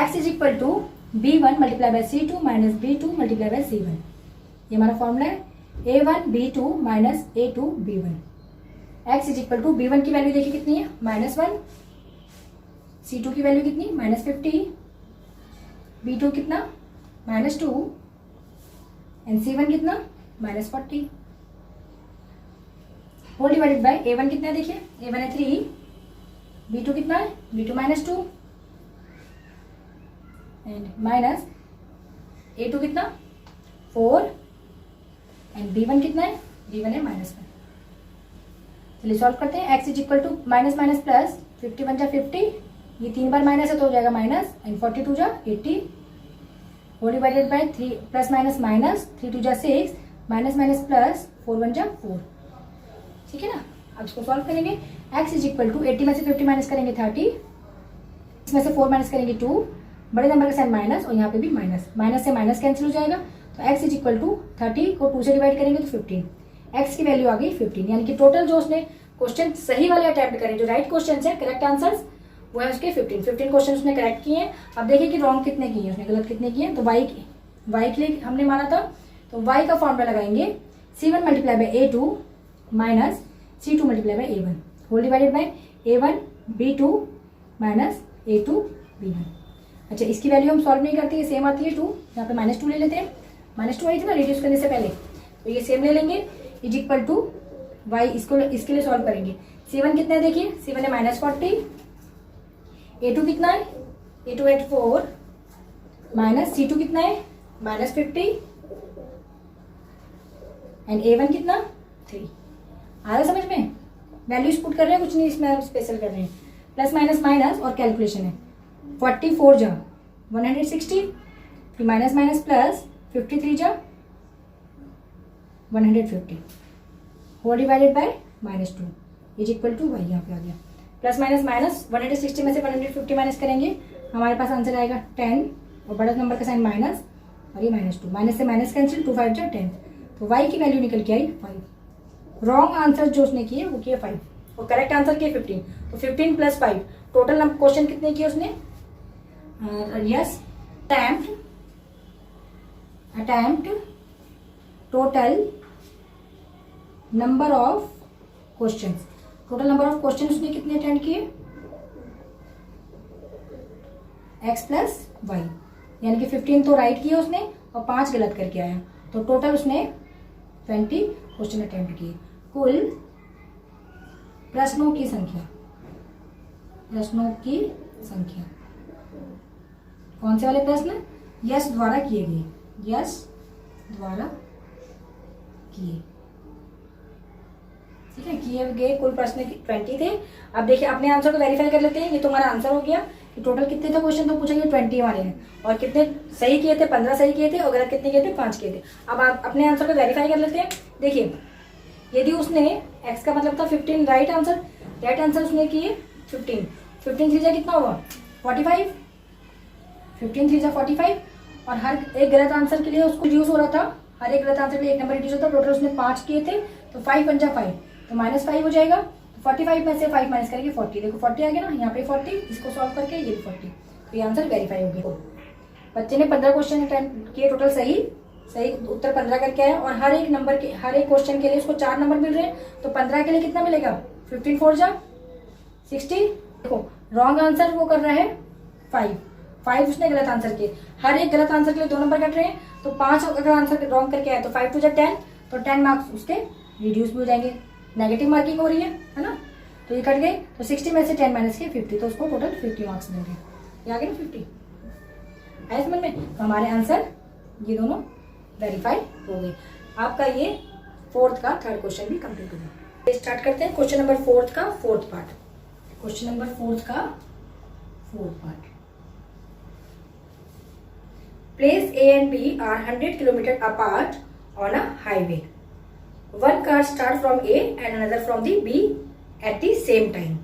x is equal to B1 multiply by C2 minus B2 multiply by C1, ये हमारा फॉर्मूला है। A1 B2 minus A2 B1, x is equal to B1 की वैल्यू देखिए कितनी है, -1, C2 की वैल्यू कितनी, -50, B2 कितना, -2 एंड C1 कितना, -40, होल डिवाइडेड बाय A1 कितना है देखिए, A1 है 3, B2 कितना है, B2 -2 एंड माइनस A2 कितना, 4 एंड B1 कितना है, B1 है -1। चलिए सॉल्व करते हैं। x is equal to minus minus plus, 50 बन जा 50, ये 3 बार माइनस है तो हो जाएगा माइनस, एंड 42 जा 80, whole divided by 3 plus minus minus, 3 2 जा 6, माइनस माइनस प्लस, 4 1 जा 4। ठीक है ना, अब इसको सॉल्व करेंगे। x इज इक्वल टू 80 में से 50 माइनस करेंगे 30, इसमें से 4 माइनस करेंगे 2, बड़े नंबर का साइन माइनस, और यहाँ पे भी माइनस, माइनस से माइनस कैंसिल हो जाएगा। तो x इज इक्वल टू 30 को 2 से डिवाइड करेंगे तो 15, x की वैल्यू आ गई 15, यानी कि टोटल जो उसने क्वेश्चन सही वाले अटेम्प्ट करे, जो राइट क्वेश्चन है, करेक्ट आंसर्स, वो है उसके 15 क्वेश्चन उसने करेक्ट किए हैं। अब देखिए कि रॉन्ग कितने किए हैं उसने, गलत कितने किए हैं। तो y के लिए हमने माना था, तो y का फॉर्मूला लगाएंगे, C1 multiply by A2 minus C2 multiply by A1, whole divided by A1 B2 minus A2 B1। अच्छा, इसकी वैल्यू हम सॉल्व नहीं करते, ये सेम आती है 2, यहाँ पे -2 ले लेते हैं, -2 आई थी ना रिड्यूस करने से पहले, तो ये सेम ले लेंगे, इज इक्वल टू y, इसके लिए सॉल्व करेंगे। C1 कितना है देखिए, C1 है -40, A2 कितना है, A2 है 4, माइनस C2 कितना है, -50 एंड A1 कितना 3। आ रहा समझ में, वैल्यूज पुट कर रहे हैं, कुछ नहीं इसमें स्पेशल कर रहे हैं, प्लस माइनस माइनस और कैलकुलेशन है। 44 जा 160, फिर माइनस माइनस प्लस, 53 जा 150, whole divided by -2 is equal to y, यहाँ पे आ गया। प्लस माइनस माइनस, 160 में से 150 माइनस करेंगे, हमारे पास आंसर आएगा 10, और बड़ा नंबर का साइन माइनस, और ये -2, माइनस से माइनस कैंसिल, 2 5 जा 10, तो y की वैल्यू निकल के आई 5। रॉन्ग आंसर जो उसने किए वो किए 5, और करेक्ट आंसर किए 15, तो 15 प्लस 5, टोटल क्वेश्चन कितने किए उसने, yes, attempt total number of question, total number of question उसने कितने अटेम्प्ट किए, x प्लस वाई, यानी कि 15 तो राइट किए उसने और 5 गलत करके आया, तो टोटल उसने 20 क्वेश्चन अटेम्प्ट किए। कुल प्रश्नों की संख्या प्रश्नों की संख्या। कौन से वाले प्रश्न? यश द्वारा किए गए, यश द्वारा किए, ठीक है, किए गए कुल प्रश्न 20 थे। अब देखिए अपने आंसर को वेरीफाई कर लेते हैं। ये तुम्हारा आंसर हो गया कि टोटल कितने थे क्वेश्चन तो पूछेंगे 20 हमारे हैं, और कितने सही किए थे? 15 सही किए थे, और गलत कितने किए थे? 5 किए थे। अब आप अपने आंसर को वेरीफाई कर लेते हैं। देखिए यदि उसने x का मतलब था 15 राइट आंसर उसने किए 15, 15 3 जा कितना हुआ? 45, 15 3 जा 45, और हर एक गलत आंसर के लिए उसको रिड्यूस हो रहा था, हर एक गलत आंसर के लिए 1 नंबर रिड्यूस होता है। टोटल उसने 5 किए थे, तो 5 5 जा 5, तो -5 हो जाएगा। 45 में से 5 माइनस करेंगे 40, देखो 40 आ गया ना, यहाँ पे 40, इसको सॉल्व करके ये भी 40, तो ये आंसर वेरीफाई हो गया। बच्चे ने 15 क्वेश्चन किए टोटल, सही उत्तर 15 करके आया, और हर एक नंबर के हर एक क्वेश्चन के लिए उसको 4 नंबर मिल रहे हैं, तो 15 के लिए कितना मिलेगा? 15 4 जा 60। देखो रॉन्ग आंसर वो कर रहा है 5 उसने गलत आंसर किए, हर एक गलत आंसर के लिए 2 नंबर कट रहे हैं, तो 5 अगर आंसर रॉन्ग करके आया तो 5 2 जा 10, तो 10 मार्क्स उसके रिड्यूस भी हो जाएंगे, नेगेटिव मार्किंग हो रही है ना, तो ये कट गए। तो 60 में से 10 माइनस किए 50, तो उसको टोटल 50 मार्क्स मिलेंगे। ये आ गए ना 50, आया समझ में? तो हमारे आंसर ये दोनों वेरीफाई हो गए। आपका ये 4th का 3rd क्वेश्चन भी कंप्लीट हो गया। स्टार्ट करते हैं क्वेश्चन नंबर 4 का 4th पार्ट। क्वेश्चन नंबर 4 का 4th part. Place A and B are 100 km apart on a highway. One car starts from A and another from the B at the same time.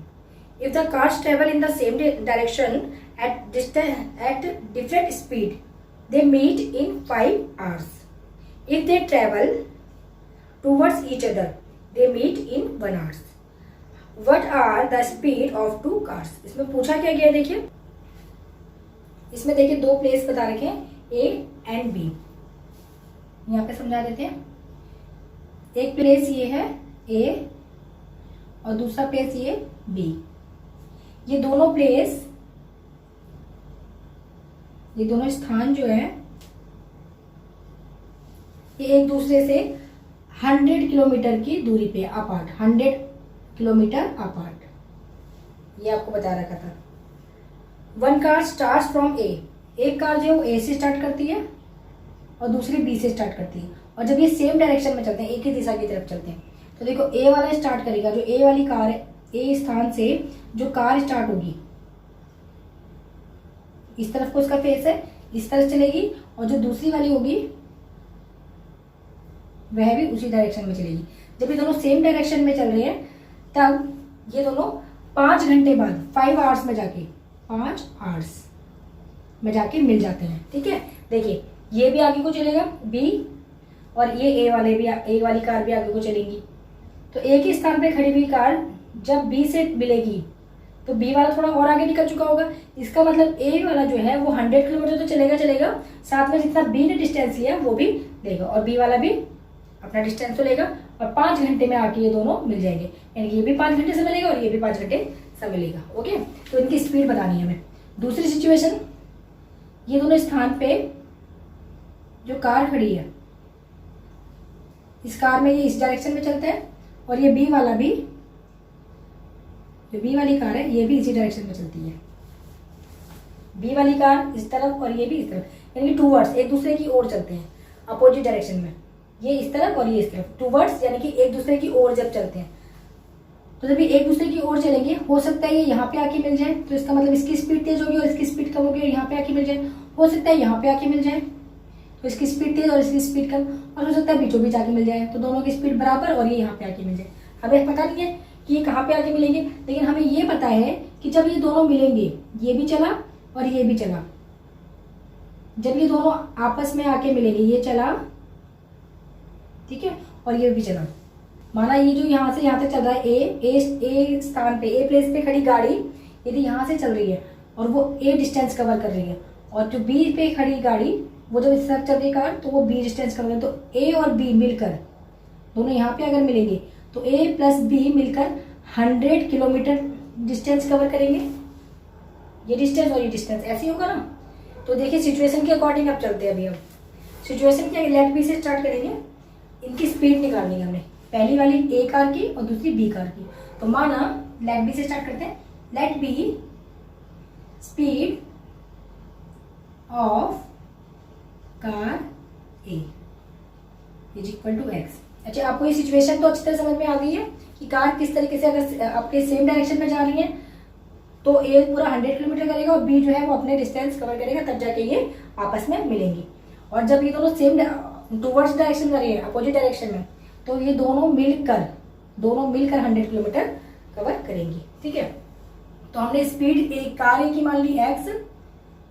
If the cars travel in the same direction at different speed, they meet in 5 hours. If they travel towards each other, they meet in 1 hour. What are the speed of 2 cars? इसमें पूछा क्या गया? देखिए इसमें देखिए 2 place बता रखे हैं, A एंड B। यहाँ पे समझा देते हैं। एक प्लेस ये है A और दूसरा प्लेस ये B। ये दोनों प्लेस, ये दोनों स्थान जो है ये एक दूसरे से 100 किलोमीटर की दूरी पे अपार्ट, 100 किलोमीटर अपार्ट, ये आपको बता रखा था। वन कार स्टार्ट फ्रॉम ए, एक कार जो ए से स्टार्ट करती है और दूसरी बी से स्टार्ट करती है, और जब ये सेम डायरेक्शन में चलते हैं, एक ही दिशा की तरफ चलते हैं, तो देखो ए वाला स्टार्ट करेगा, जो ए वाली कार है, ए स्थान से जो कार स्टार्ट होगी इस तरफ को उसका फेस है, इस तरफ चलेगी, और जो दूसरी वाली होगी वह भी उसी डायरेक्शन में चलेगी। जब ये दोनों सेम डायरेक्शन में चल रहे हैं तब ये दोनों 5 घंटे बाद 5 आवर्स में जाके 5 आवर्स में जाके मिल जाते हैं। ठीक है, देखिए ये भी आगे को चलेगा बी, और ये ए वाली कार भी आगे को चलेगी। तो एक ही स्थान पे खड़ी हुई कार जब बी से मिलेगी तो बी वाला थोड़ा और आगे निकल चुका होगा, इसका मतलब ए वाला जो है वो 100 किलोमीटर तो चलेगा, साथ में जितना बी ने डिस्टेंस लिया वो भी लेगा, और बी वाला भी अपना डिस्टेंस तो लेगा, और 5 घंटे में आके ये दोनों मिल जाएंगे, यानी कि ये भी 5 घंटे से मिलेगा और ये भी 5 घंटे से मिलेगा। ओके, तो इनकी स्पीड बतानी है हमें। दूसरी सिचुएशन, ये दोनों स्थान पे जो कार खड़ी है, इस कार में ये इस डायरेक्शन में चलते हैं, और ये बी वाला भी, जो बी वाली कार है ये भी इसी डायरेक्शन में चलती है। बी वाली कार इस तरफ और ये भी इस तरफ, यानी टूवर्ड्स, एक दूसरे की ओर चलते हैं, अपोजिट डायरेक्शन में, ये इस तरफ और ये इस तरफ, टूवर्ड्स यानी कि एक दूसरे की ओर जब चलते हैं। तो जब ये एक दूसरे की ओर चलेंगे, हो सकता है ये यहाँ पे आके मिल जाए, तो इसका मतलब इसकी स्पीड तेज होगी और इसकी स्पीड कम होगी, और यहाँ पे आके मिल जाए। हो सकता है यहाँ पे आके मिल जाए तो इसकी स्पीड तेज और इसकी स्पीड कम, और हो सकता है बीचों बीच आके मिल जाए तो दोनों की स्पीड बराबर और ये यहाँ पे आके मिल जाए। हमें पता नहीं है कि ये कहाँ पे आके मिलेंगे, लेकिन हमें ये पता है कि जब ये दोनों मिलेंगे, ये भी चला और ये भी चला, जब ये दोनों आपस में आके मिलेंगे, ये चला, ठीक है, और ये भी चला। माना ये जो यहाँ से यहाँ तक चल रहा है, ए स्थान पे, ए प्लेस पे खड़ी गाड़ी यदि यहाँ से चल रही है और वो ए डिस्टेंस कवर कर रही है, और जो बी पे खड़ी गाड़ी वो जब इस तरफ चल रही कार तो वो बी डिस्टेंस कवर कर, तो ए और बी मिलकर दोनों यहाँ पे अगर मिलेंगे तो ए प्लस बी मिलकर 100 किलोमीटर डिस्टेंस कवर करेंगे। ये डिस्टेंस और ये डिस्टेंस ऐसे ही होगा ना। तो देखिए सिचुएशन के अकॉर्डिंग अब चलते हैं। अभी हम सिचुएशन क्या, लेट बी से स्टार्ट करेंगे, इनकी स्पीड निकालनी है हमें, पहली वाली ए कार की और दूसरी बी कार की। तो माना लेट बी से स्टार्ट करते हैं, let be speed of car A is equal to X. अच्छा, आपको ये सिचुएशन तो अच्छी तरह समझ में आ गई है कि कार किस तरीके से अगर आपके सेम डायरेक्शन में जा रही है तो ए पूरा 100 किलोमीटर करेगा और बी जो है वो अपने डिस्टेंस कवर करेगा, तब जाके ये आपस में मिलेंगी। और जब ये दोनों सेम टूवर्ड्स डायरेक्शन कर रही है, अपोजिट डायरेक्शन में, तो ये दोनों मिलकर 100 किलोमीटर कवर करेंगी। ठीक है, तो हमने स्पीड एक कार ए की मान ली एक्स,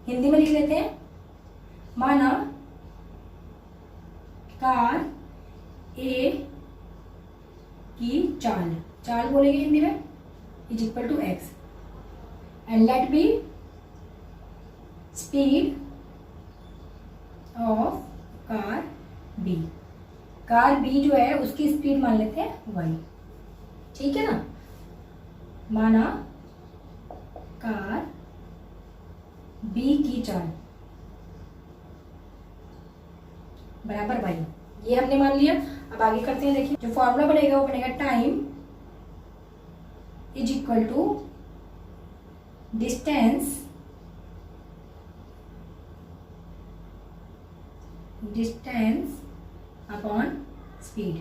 हिंदी में लिख लेते हैं, माना कार ए की चाल बोलेंगे हिंदी में, is equal to X, and let be speed of car B जो है उसकी स्पीड मान लेते हैं वाई। ठीक है ना, माना कार बी की चाल बराबर वाई, ये हमने मान लिया। अब आगे करते हैं, देखिए जो फॉर्मूला बनेगा वो बनेगा time is equal to distance upon speed.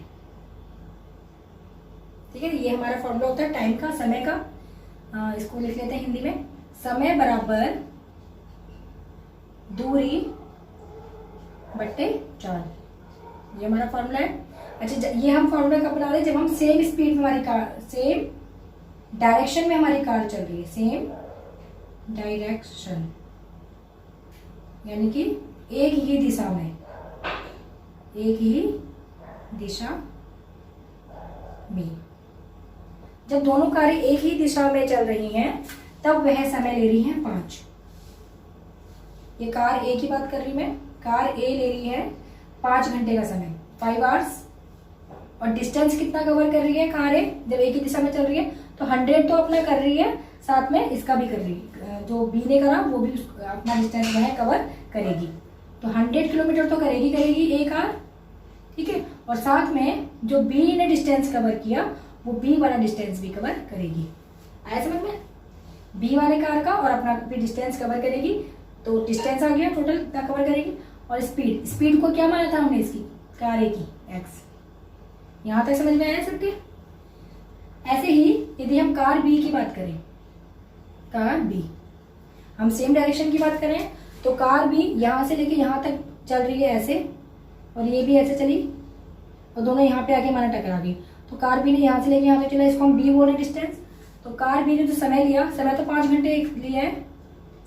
ठीक है, ये हमारा फॉर्मूला होता है टाइम का, समय का। इसको लिख लेते हैं हिंदी में, समय बराबर दूरी बट्टे चाल, ये हमारा फॉर्मूला है। अच्छा, ये हम फॉर्मूला कब बना रहे हैं, जब हम सेम स्पीड में हमारी कार, सेम डायरेक्शन में हमारी कार चल रही है, सेम डायरेक्शन यानी कि एक ही दिशा में, जब दोनों कारें एक ही दिशा में चल रही हैं तब वह समय ले रही हैं 5। ये कार ए की बात कर रही मैं, कार ए ले रही है 5 घंटे का समय, 5 आवर्स। और डिस्टेंस कितना कवर कर रही है कार ए, जब एक ही दिशा में चल रही है तो 100 तो अपना कर रही है, साथ में इसका भी कर रही है, जो बी ने करा वो भी अपना डिस्टेंस जो है कवर करेगी। तो 100 किलोमीटर तो करेगी ए कार। ठीक है, और साथ में जो बी ने डिस्टेंस कवर किया वो बी वाला डिस्टेंस भी कवर करेगी। आया समझ में, बी वाले कार का और अपना भी डिस्टेंस कवर करेगी, तो डिस्टेंस आ गया टोटल कितना कवर करेगी। और स्पीड को क्या माना था हमने इसकी, कार ए की एक्स। यहां तक समझ में आया सबके। ऐसे ही यदि हम कार बी की बात करें, कार बी हम सेम डायरेक्शन की बात करें तो कार बी यहां से लेके यहां तक चल रही है ऐसे, और ये भी ऐसे चली और दोनों यहाँ पे आके माना टकरा गई, तो कार बी ने यहाँ से लेके यहाँ तक चला, इसको हम बी बोल रहे डिस्टेंस। तो कार बी ने जो समय लिया, समय तो 5 घंटे लिया है,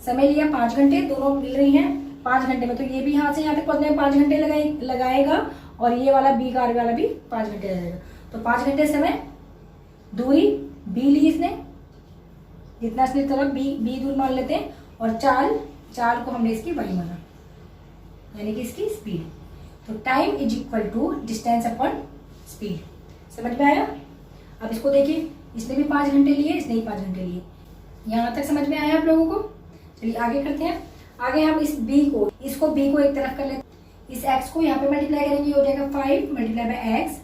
समय लिया 5 घंटे, दोनों मिल रही हैं 5 घंटे में, तो ये भी यहाँ से यहाँ तक पहुंचने में 5 घंटे लगाएगा और ये वाला बी कार वाला भी 5 घंटे लगाएगा। तो 5 घंटे समय, दूरी बी ली इसने, जितना इसने तरफ बी दूर मान लेते हैं, और चाल को हमने इसकी वाई माना, यानी कि इसकी स्पीड। तो time is equal to distance upon speed. समझ में आया। अब इसको देखिए, इसने भी 5 घंटे लिए, इसने भी 5 घंटे लिए। यहाँ तक समझ में आया आप लोगों को। चलिए आगे करते हैं। आगे हम इस बी को, इसको बी को एक तरफ कर लेते हैं, इस एक्स को यहाँ पे मल्टीप्लाई करेंगे, हो जाएगा 5 मल्टीप्लाई बाय एक्स,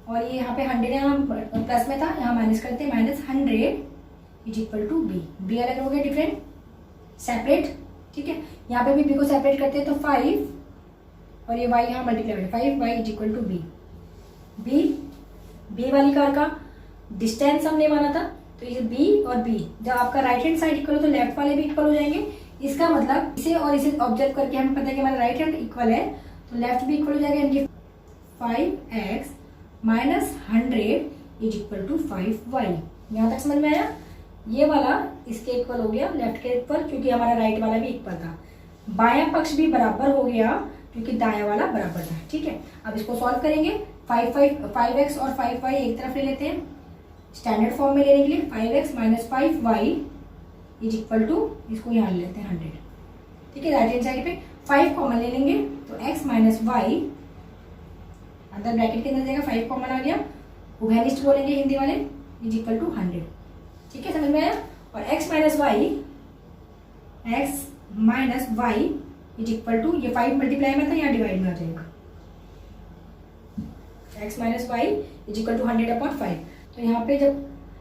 और ये यहाँ पे 100 यहाँ प्लस में था, यहाँ माइनस करते हैं, -100 इज इक्वल टू बी अलग हो गया, डिफरेंट सेपरेट। ठीक है, यहाँ पे भी बी को सेपरेट करते हैं तो 5 और ये y यहाँ multiply 5y is equal to B वाली कार का डिस्टेंस हमने माना था, तो ये बी और बी जब आपका राइट हैंड साइड इक्वल हो तो लेफ्ट वाले भी इक्वल हो जाएंगे। इसका मतलब इसे और इसे ऑब्जर्व करके हमें पता है कि हमारा राइट हैंड इक्वल है, तो लेफ्ट भी इक्वल हो जाएगा, यानी 5x minus 100 is equal to 5y। यहाँ तक समझ में आया। ये वाला इसके इक्वल हो गया, लेफ्ट के इक्वल, क्योंकि हमारा राइट वाला भी इक्वल था। बायां पक्ष भी बराबर हो गया क्योंकि दायां वाला बराबर था। ठीक है, अब इसको सॉल्व करेंगे। 5x और 5y एक तरफ ले लेते हैं स्टैंडर्ड फॉर्म में लेने के लिए। 5x minus 5y is equal to, इसको यहाँ ले लेते हैं 100। ठीक है, राइट हैंड साइड पे 5 कॉमन ले लेंगे तो x माइनस वाई अंदर ब्रैकेट के अंदर जाएगा, 5 कॉमन आ गया, उभयनिष्ठ बोलेंगे हिंदी वाले, इज इक्वल टू 100। ठीक है, समझ में आया। और x minus Y is equal to, ये 5 मल्टीप्लाई में था, यहाँ डिवाइड में आ जाएगा, x minus Y is equal to 100 upon 5। तो यहाँ पे जब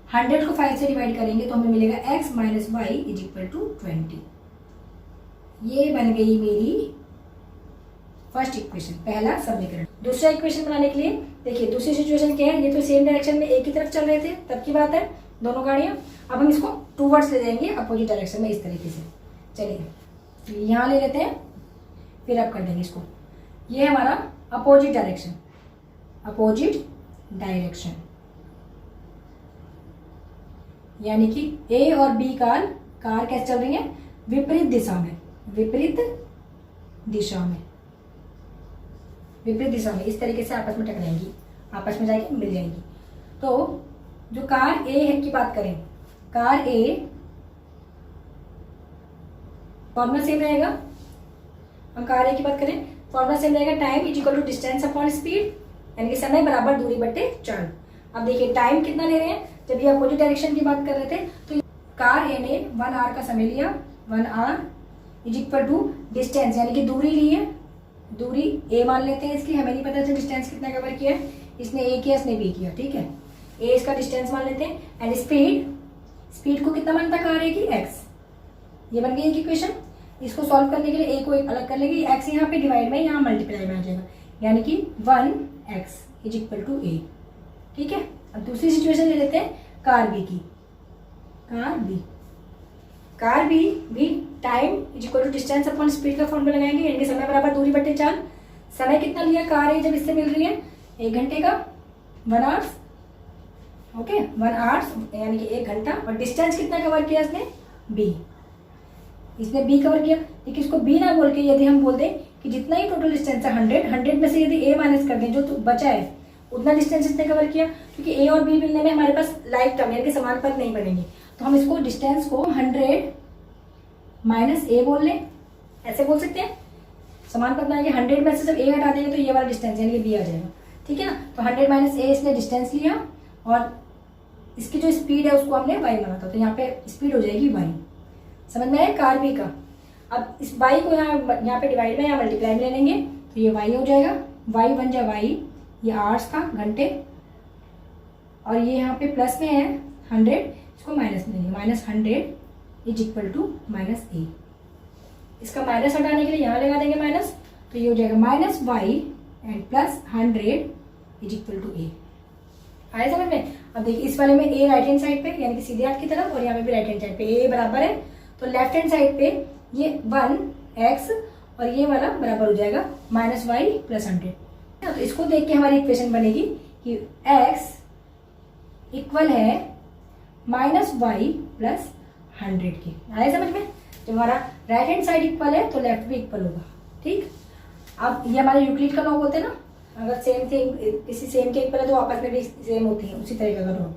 100 को 5 से डिवाइड करेंगे तो हमें मिलेगा x minus Y is equal to 20। ये बन गई मेरी फर्स्ट इक्वेशन, पहला समीकरण। दूसरा इक्वेशन बनाने के लिए देखिए दूसरी सिचुएशन क्या है, ये तो सेम डायरेक्शन में एक ही तरफ चल रहे थे तब की बात है दोनों गाड़ियां। अब हम इसको टूवर्ड्स ले जाएंगे अपोजिट डायरेक्शन में इस तरीके से। चलिए तो यहाँ ले लेते हैं, फिर अब कर देंगे इसको। ये हमारा अपोजिट डायरेक्शन, अपोजिट डायरेक्शन यानी कि ए और बी कार कैसे चल रही है, विपरीत दिशा में, विपरीत दिशा में, विपरीत दिशा में इस तरीके से आपस में टकराएंगी, आपस में जाके मिल जाएंगी। तो जो कार ए है की बात करें, कार ए फॉर्मूला सेम रहेगा। हम कार ए की बात करें फॉर्मूला सेम रहेगा, time is equal to distance upon speed यानी कि समय बराबर दूरी बट्टे चाल। अब देखिए टाइम कितना ले रहे हैं, जब ये अपोजिट डायरेक्शन की बात कर रहे थे तो कार ए ने 1 आवर का समय लिया, 1 hour is equal to distance यानी कि दूरी ली है, दूरी ए मान लेते हैं इसकी, हमें नहीं पता था डिस्टेंस कितना कवर किया है, इसने ए किया इसने बी किया, ठीक है। ए इसका डिस्टेंस मान लेते हैं एंड स्पीड को कितना मानता कार ए की, एक्स। ये बन गई एक इक्वेशन। इसको सॉल्व करने के लिए ए को एक अलग कर लेंगे, एक्स यहाँ पे डिवाइड में यहाँ मल्टीप्लाई में आ जाएगा यानी कि 1x इज इक्वल टू ए, ठीक है। अब दूसरी सिचुएशन ले लेते हैं कार बी की, कार बी भी time is equal to distance upon speed का फॉर्मूला लगाएंगे यानी कि समय बराबर दूरी बट्टे चाल। समय कितना लिया कार ए जब इससे मिल रही है, 1 घंटे का, 1 आवर्स, ओके 1 आवर्स यानी कि 1 घंटा। और डिस्टेंस कितना कवर किया इसने, बी, इसने बी कवर किया। लेकिन इसको बी ना बोल के यदि हम बोल दें कि जितना ही टोटल डिस्टेंस है 100 में से यदि ए माइनस कर दें जो तो बचा है उतना डिस्टेंस इसने कवर किया, क्योंकि ए और बी मिलने में हमारे पास लाइक टर्म यानी कि समान पद नहीं बनेंगे, तो हम इसको डिस्टेंस को 100 माइनस ए बोल लें, ऐसे बोल सकते हैं। समान पद बनाएंगे, 100 में से जब ए हटा देंगे तो ये वाला डिस्टेंस यानी कि बी आ जाएगा, ठीक है ना। तो 100 माइनस ए इसने डिस्टेंस लिया और इसकी जो स्पीड है उसको हमने वाई माना था, तो यहाँ पे स्पीड हो जाएगी वाई। समझ में आया कार बी का। अब इस वाई को यहाँ पे डिवाइड में या मल्टीप्लाई में ले लेंगे तो ये वाई हो जाएगा, वाई बन जाए वाई, ये आवर्स था घंटे, और ये यहाँ पे प्लस में है 100, इसको माइनस में लेंगे, -100 इज इक्वल टू माइनस ए। इसका माइनस हटाने के लिए यहाँ लगा देंगे माइनस, तो ये हो जाएगा minus y and plus 100 is equal to A. आया समझ में। अब देखिए इस वाले में ए राइट हैंड साइड पे यानी कि सीधे हाथ की तरफ, और यहाँ पे भी राइट हैंड साइड पे ए बराबर है, तो लेफ्ट हैंड साइड पे ये 1x और ये वाला बराबर हो जाएगा -y प्लस 100। तो इसको देख के हमारी इक्वेशन बनेगी कि x इक्वल है -y प्लस 100 की। आया समझ में। जब हमारा राइट हैंड साइड इक्वल है तो लेफ्ट भी इक्वल होगा, ठीक। अब ये हमारे यूक्लिड का लॉ बोलते हैं ना, अगर सेम थिंग किसी सेम के इक्वल है तो आपस में भी सेम होती है, उसी तरीके का लॉ।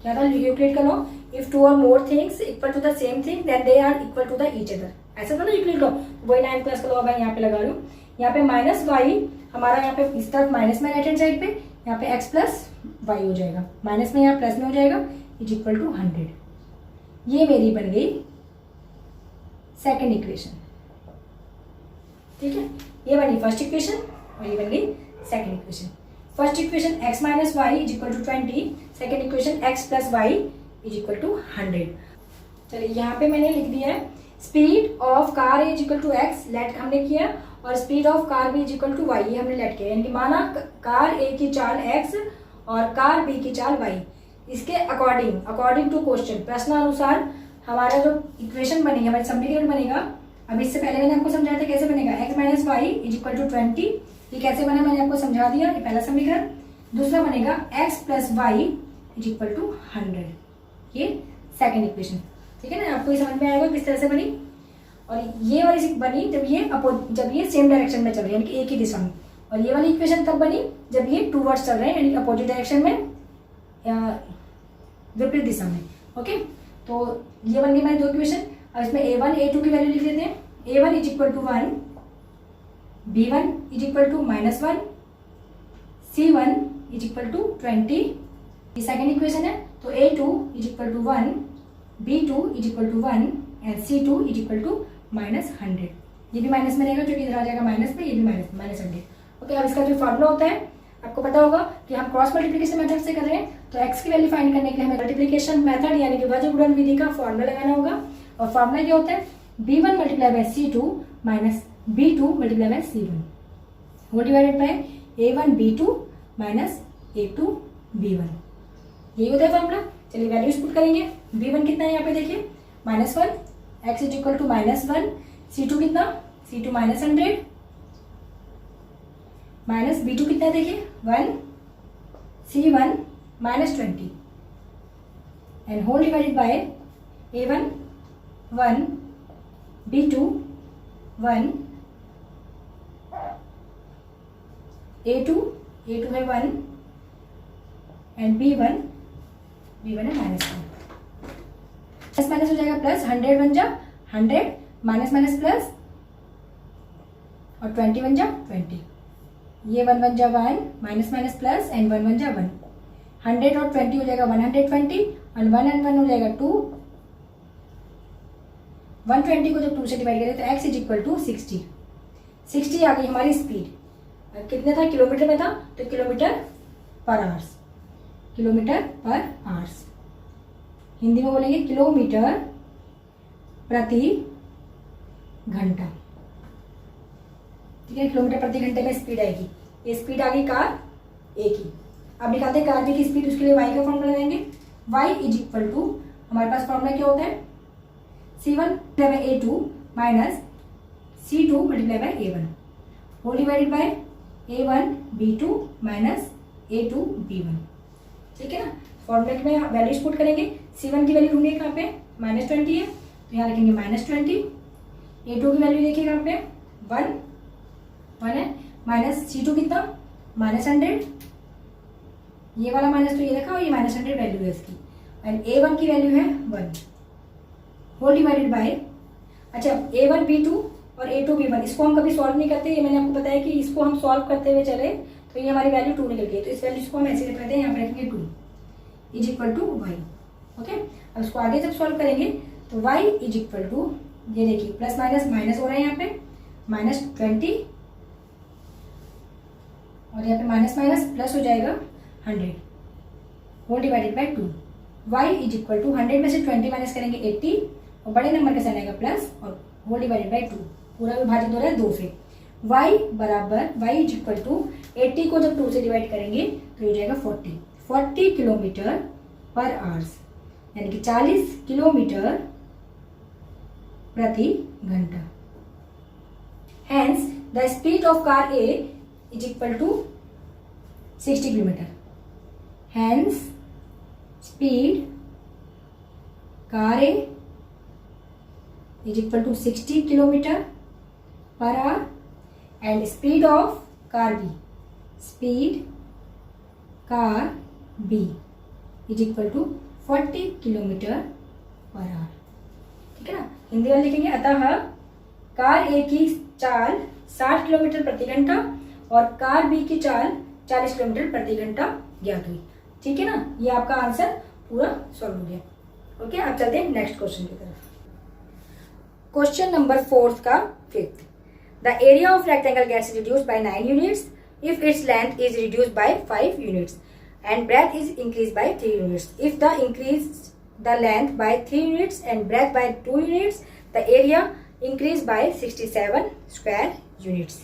क्या था यूक्लिड का law, if 2 or more things equal to the same thing then they are equal to the each other. ऐसा था ना यूक्लिड लॉ, वही 9th क्लास का लॉ मैं यहाँ पे लगा रही हूँ। यहाँ पे -y हमारा यहाँ पे इस तरफ माइनस में राइट हैंड साइड पे, यहाँ पे x प्लस वाई हो जाएगा, माइनस में यहाँ प्लस में हो जाएगा, इज इक्वल टू 100। ये मेरी बन गई सेकेंड इक्वेशन, ठीक है। ये बनी फर्स्ट इक्वेशन और ये बन गई second equation. First equation x minus Y is equal to 20, second equation x plus Y is equal to 100। चलिए यहाँ पे मैंने लिख दिया है speed of car is equal to X, let हमने किया, और speed of car B is equal to Y, ये हमने लेट किया। यानी कि माना कार ए की चाल x और कार बी की चाल y, इसके अकॉर्डिंग टू क्वेश्चन, प्रश्नानुसार हमारा जो इक्वेशन बनेगा, हमारा समीकरण बनेगा। अब इससे पहले मैंने आपको समझाया था कैसे बनेगा, x minus Y is equal to 20, ये कैसे बना मैंने आपको समझा दिया, ये पहला समीकरण। दूसरा बनेगा x plus Y is equal to 100, ये सेकेंड इक्वेशन, ठीक है ना। आपको ये समझ में आएगा किस तरह से बनी। और ये वाली बनी जब ये सेम डायरेक्शन में चल रही है, यानी कि एक ही दिशा में। और ये वाली इक्वेशन तब बनी जब ये टूवर्ड्स चल रहे हैं, यानी कि अपोजिट डायरेक्शन में, विपरीत दिशा में, ओके। तो ये बन गई हमारी 2 इक्वेशन। अब इसमें a1 a2 की वैल्यू लिख देते हैं। a1 is equal to 1, b1 is equal to -1, c1 is equal to 20, ये सेकेंड इक्वेशन है। तो a2 is equal to 1, b2 is equal to 1 and c2 is equal to -100। ये भी माइनस में रहेगा, जो कि इधर आ जाएगा माइनस में, ये भी -100, ओके। अब इसका जो फॉर्मूला होता है आपको पता होगा कि हम क्रॉस मल्टीप्लिकेशन मेथड से कर रहे हैं, तो x की वैल्यू फाइंड करने के लिए हमें मल्टीप्लिकेशन मेथड यानी कि वज्र गुणन विधि का फॉर्मूला लगाना होगा। और फॉर्मूला क्या होता है, b1 multiply by c2 minus b2 multiply by c1 वो divided by a1 b2 minus a2 b1, यही होता है फॉर्मूला। चलिए वैल्यूज पुट करेंगे। b1 कितना है यहाँ पे देखिए -1, x is equal to -1, c2 कितना, c2 -100 माइनस b2 कितना है देखिए 1, c1 -20 and whole divided by a1 1, b2 1, a2 है 1 एंड b1 है -1। प्लस माइनस हो जाएगा प्लस, 100 बन जा 100, माइनस माइनस प्लस और 20 बन जा 20, ये 1 बन जा 1, माइनस माइनस प्लस एंड 1 बन जा 1, 100 और 20 हो जाएगा 120 और 1 एंड 1 हो जाएगा 2, 120 को जब 2 से डिवाइड करें तो x इज इक्वल टू 60 आ गई हमारी स्पीड। कितने था, किलोमीटर में था तो किलोमीटर पर आवर्स, किलोमीटर पर आवर्स, हिंदी में बोलेंगे किलोमीटर प्रति घंटा, ठीक है। किलोमीटर प्रति घंटे में स्पीड आएगी, ये स्पीड आ गई कार ए की। अब निकालते हैं कार बी की स्पीड, उसके लिए y का फॉर्मूला लगाएंगे। y इज इक्वल टू हमारे पास फॉर्मूला क्या होता है, c1 multiply by a2 minus c2 multiply by a1 whole divided by a1 b2 minus a2 b1, ठीक है ना। फॉर्मूला में वैल्यूज पुट करेंगे। c1 की वैल्यू ढूंढिए कहाँ पे, -20 है तो यहाँ लिखेंगे -20, a2 की वैल्यू देखिए कहाँ पे 1 है, माइनस c2 कितना -100, ये वाला माइनस तो ये रखा और ये -100 वैल्यू है इसकी, एंड a1 की वैल्यू है 1 होल डिवाइडेड बाय, अच्छा a1 b2 और a2 b1 इसको हम कभी सॉल्व नहीं करते, ये मैंने आपको बताया कि इसको हम सॉल्व करते हुए चले तो ये हमारी वैल्यू 2 निकल गई, तो इस वैल्यू को हम ऐसे लिख लेते हैं, यहाँ पे रखेंगे 2 is equal to y, okay. अब इसको आगे जब सॉल्व करेंगे तो y इज इक्वल टू, ये देखिए प्लस माइनस माइनस हो रहा है यहाँ पे -20 और यहाँ पे माइनस माइनस प्लस हो जाएगा 100 whole divided by 2, y is equal to 100 में से 20 माइनस करेंगे 80 और बड़े नंबर का साइन आएगा प्लस और होल डिवाइडेड बाय 2, पूरा विभाजित हो रहा है 2 से। y बराबर y इज इक्वल टू 80 को जब 2 से डिवाइड करेंगे तो हो जाएगा 40 किलोमीटर पर आवर्स, यानी कि 40 किलोमीटर प्रति घंटा। Hence, the speed of car A is equal to 60 kilometre. Hence, speed car A is equal to 60 kilometre per hour and speed of car B, speed car B is equal to 40 kilometre per hour, ठीक है ना। हिंदी में लिखेंगे, अतः car ए की चाल 60 kilometre प्रति घंटा और कार बी की चाल 40 किलोमीटर प्रति घंटा ज्ञात हुई, ठीक है ना। ये आपका आंसर पूरा सॉल्व हो गया। ओके, अब चलते हैं नेक्स्ट क्वेश्चन की तरफ। क्वेश्चन नंबर 4 का 5th, the area of rectangle gets reduced by 9 units if its length is reduced by 5 units and breadth is increase by 3 units. If the increase the length by 3 units and breadth by 2 units, the area increase by 67 square units.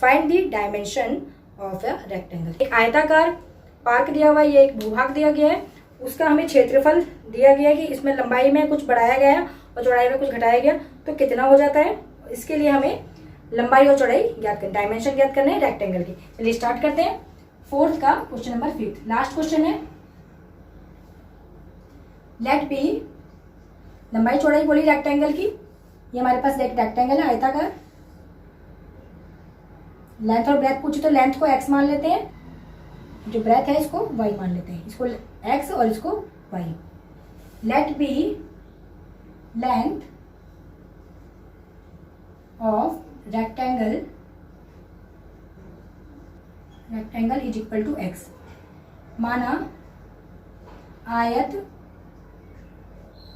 Find the dimension of a rectangle. एक आयताकार park दिया हुआ है, ये एक भूभाग दिया गया है, उसका हमें क्षेत्रफल दिया गया है कि इसमें लंबाई में कुछ बढ़ाया गया और चौड़ाई में कुछ घटाया गया तो कितना हो जाता है। इसके लिए हमें लंबाई और चौड़ाई ज्ञात करनी, डायमेंशन ज्ञात करना है रेक्टेंगल की। चलिए स्टार्ट करते हैं 4th का question number 5th, last question है। लेट बी, लंबाई चौड़ाई बोली रेक्टेंगल की, ये हमारे पास एक रेक्टेंगल है आयताकार, लेंथ और ब्रेथ पूछे तो लेंथ को x मान लेते हैं, जो ब्रेथ है इसको y मान लेते हैं, इसको x और इसको y। Let be length of rectangle is equal to x, माना आयत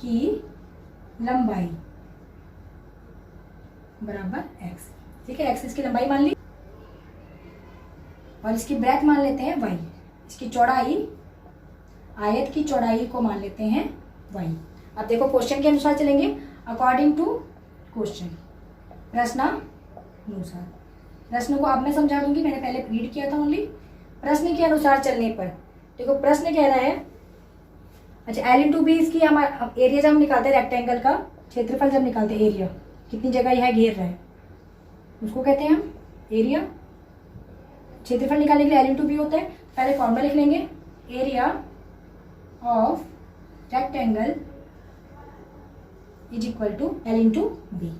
की लंबाई बराबर x, ठीक है। x इसकी लंबाई मान ली, और इसकी ब्रेथ मान लेते हैं y। इसकी चौड़ाई, आयत की चौड़ाई को मान लेते हैं y। अब देखो क्वेश्चन के अनुसार चलेंगे, अकॉर्डिंग टू क्वेश्चन, प्रश्नानुसार। प्रश्न को अब मैं समझा दूंगी, मैंने पहले रीड किया था ओनली। प्रश्न के अनुसार चलने पर देखो प्रश्न कह रहा है, अच्छा L इंटू बी इसकी हमारा एरिया जब हम निकालते हैं रेक्टेंगल का क्षेत्रफल, जब निकालते हैं एरिया कितनी जगह यह घेर रहा है उसको कहते हैं हम एरिया। क्षेत्रफल निकालने के लिए L इंटू बी होता है। पहले फॉर्मूला लिख लेंगे, area of rectangle is equal to L into B.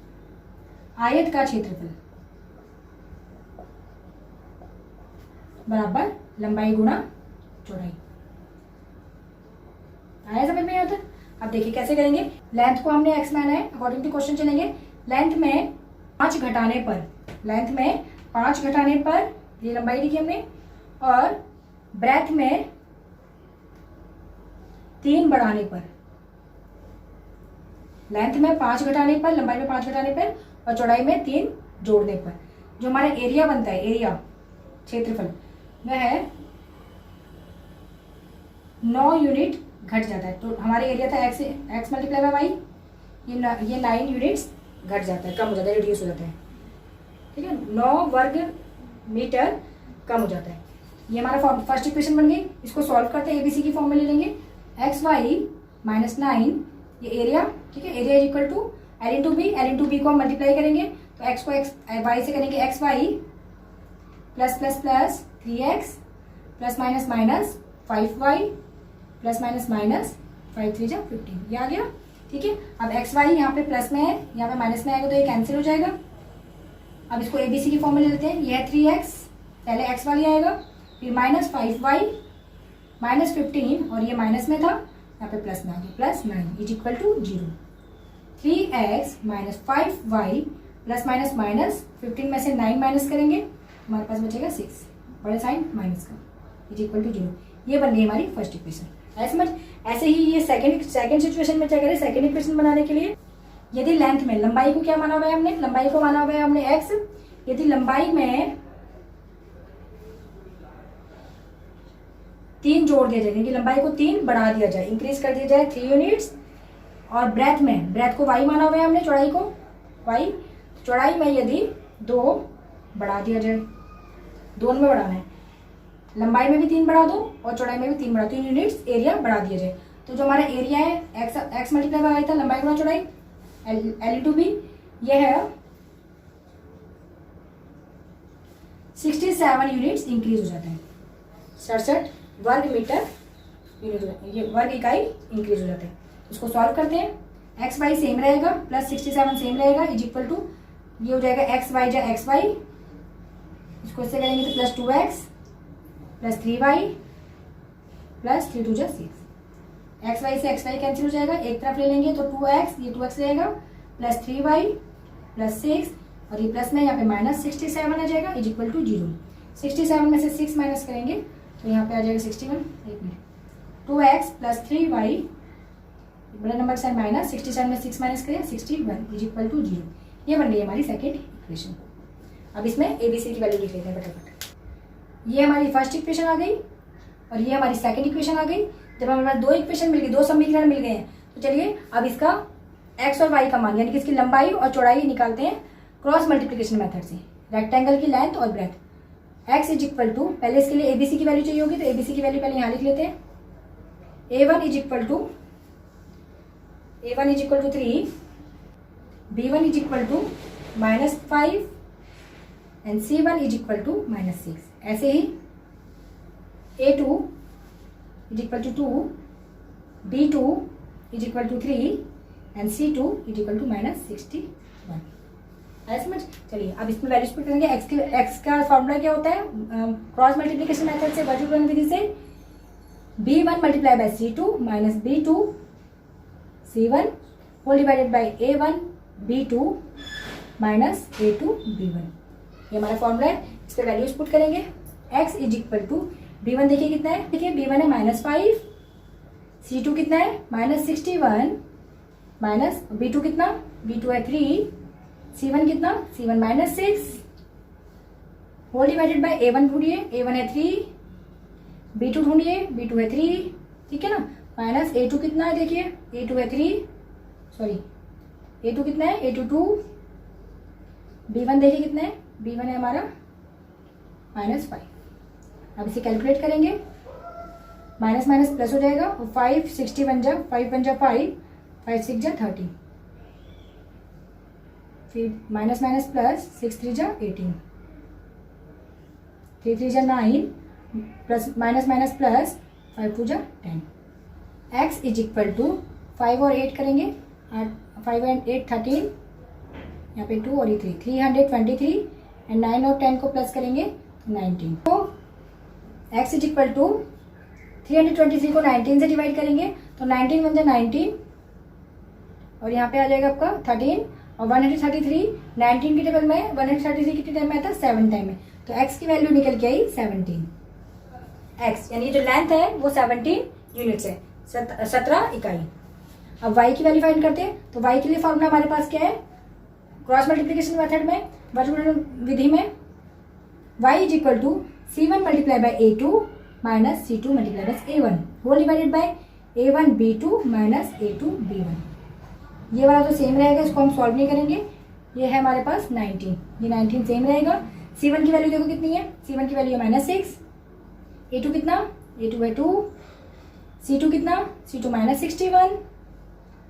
आयत का क्षेत्रफल बराबर लंबाई गुणा चौड़ाई। आया समझ में? आता अब देखिए कैसे करेंगे। लेंथ को हमने x माना है, अकॉर्डिंग टू क्वेश्चन चलेंगे। लेंथ में 5 घटाने पर, लेंथ में 5 घटाने पर ये लंबाई लिखी हमने, और ब्रेथ में 3 बढ़ाने पर, लेंथ में 5 घटाने पर, लंबाई में 5 घटाने पर और चौड़ाई में 3 जोड़ने पर जो हमारा एरिया बनता है, एरिया क्षेत्रफल, वह है 9 यूनिट घट जाता है। तो हमारे एरिया था x मल्टीप्लाई बाय वाई, ये 9 यूनिट्स घट जाता है, कम हो जाता है, रिड्यूस हो जाता है। ठीक है, 9 वर्ग मीटर कम हो जाता है। ये हमारा फर्स्ट इक्वेशन बन गई। इसको सॉल्व करते हैं, एबीसी की फॉर्म में ले लेंगे। एक्स वाई माइनस 9 ये एरिया, ठीक है, area is equal to L into B. L into B को हम मल्टीप्लाई करेंगे तो एक्स को एक्स वाई से करेंगे, X Y plus plus plus 3x plus minus minus 5y plus minus minus 5 3 जा 15, ये आ गया। ठीक है, अब एक्स वाई यहाँ पे प्लस में है, यहाँ पे माइनस में आएगा तो ये कैंसिल हो जाएगा। अब इसको एबीसी की फॉर्म में ले लेते हैं। यह 3x, पहले एक्स वाली आएगा, फिर माइनस 5y माइनस 15, और ये माइनस में था, यहाँ पे प्लस में आ गया, plus 9 is equal to 0। 3x minus 5y plus minus minus 15 में से 9 माइनस करेंगे, हमारे पास बचेगा 6, बड़े साइन माइनस का, इज इक्वल टू 0। ये बन गई हमारी फर्स्ट इक्वेशन। ऐसे समझ। ऐसे ही ये सेकंड सिचुएशन में क्या करें, सेकंड इक्वेशन बनाने के लिए, यदि लेंथ में, लंबाई को क्या माना हुआ है हमने, लंबाई को माना हुआ है हमने x। यदि लंबाई में 3 जोड़ दिया जाए, यानी कि लंबाई को 3 बढ़ा दिया जाए, इंक्रीज कर दिया जाए 3 यूनिट्स, और ब्रेथ में, ब्रेथ को y माना हुआ है हमने, चौड़ाई को y, चौड़ाई में यदि 2 बढ़ा दिया जाए, दोनों में बढ़ाना है, लंबाई में भी 3 बढ़ा दो और चौड़ाई में भी 3 बढ़ा, 3 यूनिट्स एरिया बढ़ा दिया जाए, तो जो हमारा एरिया है एक्स मल्टीप्लाई बाय था लंबाई गुणा चौड़ाई एल टू बी, यह है 67 यूनिट्स इंक्रीज हो जाता है। 67 वर्ग मीटर यूनिट, ये वर्ग इकाई इंक्रीज हो जाता है। इसको सॉल्व करते हैं। एक्स वाई सेम रहेगा, प्लस 67 सेम रहेगा, इज इक्वल टू ये हो जाएगा एक्स वाई जा एक्स वाई, इसको इससे करेंगे तो plus 2x plus 3y plus 3 2 जा 6। एक्स वाई से एक्स वाई कैंसिल हो जाएगा, एक तरफ ले लेंगे तो 2x, ये 2x रहेगा, प्लस 3y प्लस 6, और ये प्लस में यहाँ पे माइनस 67 आ जाएगा, इज इक्वल टू 0। 67 में से 6 माइनस करेंगे तो यहाँ पे आ जाएगा 61, एक मिनट, 2x प्लस 3y, बड़े नंबर से माइनस 67 में 6 माइनस करें 61, इज इक्वल टू 0। ये बन गई हमारी सेकेंड इक्वेशन। अब इसमें एबीसी की वैल्यू लिख लेते हैं फटाफट। ये हमारी फर्स्ट इक्वेशन आ गई और ये हमारी सेकंड इक्वेशन आ गई। जब हमारे पास 2 इक्वेशन मिल गई, 2 समीकरण मिल गए हैं, तो चलिए अब इसका x और y का मान, यानी कि इसकी लंबाई और चौड़ाई निकालते हैं क्रॉस मल्टीप्लिकेशन मेथड से। रेक्टेंगल की लेंथ और breadth, x is equal to, पहले इसके लिए एबीसी की वैल्यू चाहिए होगी तो एबीसी की वैल्यू पहले यहाँ लिख लेते हैं। a1 is equal to 3, b1 is equal to -5 and c1 is equal to -6। ऐसे ही a2 is equal to 2, b2 is equal to 3 and c2 is equal to -61। ऐसे समझ। चलिए अब इसमें वैल्यूज पुट करेंगे। x का फॉर्मूला क्या होता है, क्रॉस मल्टीप्लिकेशन मेथड से, वर्गीकरण विधि से, b1 multiply by c2 minus b2 c1 whole divided by a1 b2 minus a2 b1। ये हमारा फॉर्मूला है, इस पर वैल्यूज पुट करेंगे। x is equal to b1 देखिए कितना है, देखिए b1 है -5, c2 कितना है -61, माइनस b2 कितना, b2 है 3, c1 कितना, c1 -6, whole divided by A1 ढूंढिए, A1 है 3, B2 ढूंढिए, B2 है 3, ठीक है ना, माइनस A2 कितना है देखिए, A2 है 3, सॉरी A2 कितना है, A2 2, B1 देखिए कितना है, B1 है हमारा -5। अब इसे कैलकुलेट करेंगे, माइनस माइनस प्लस हो जाएगा और 5 60 बन जा, 5 बन जा 5, 5 6 जा 30, फिर माइनस माइनस प्लस 6 3 जा 18, 3 3 जा 9, प्लस माइनस माइनस प्लस 5 2 जा 10। x इज इक्वल टू 5 और 8 करेंगे, 5 एंड 8 13, यहाँ पे 2 और ये 3, 323 एंड 9 और 10 को प्लस करेंगे 19। तो x इज इक्वल टू 323 को 19 से डिवाइड करेंगे तो 19 बन जाए 19 और यहाँ पे आ जाएगा आपका 13 और 133 19 की टेबल में 133 की टेबल में आता है 7 टाइम में, तो x की वैल्यू निकल के आई 17। x यानी जो लेंथ है वो 17 यूनिट्स है, 17 इकाई। अब y की वैल्यू फाइंड करते हैं, तो y के लिए फॉर्मूला हमारे पास क्या है, क्रॉस मल्टीप्लिकेशन मेथड में, वर्गमूल विधि में y is equal to C1 multiply by A2 minus C2 multiply by A1 whole divided by A1 B2 minus A2 B1। ये वाला तो सेम रहेगा, इसको हम सॉल्व नहीं करेंगे। ये है हमारे पास 19, ये 19 सेम रहेगा। C1 की वैल्यू देखो कितनी है, C1 की वैल्यू है -6, A2 कितना, A2 है 2, C2 कितना, C2 -61,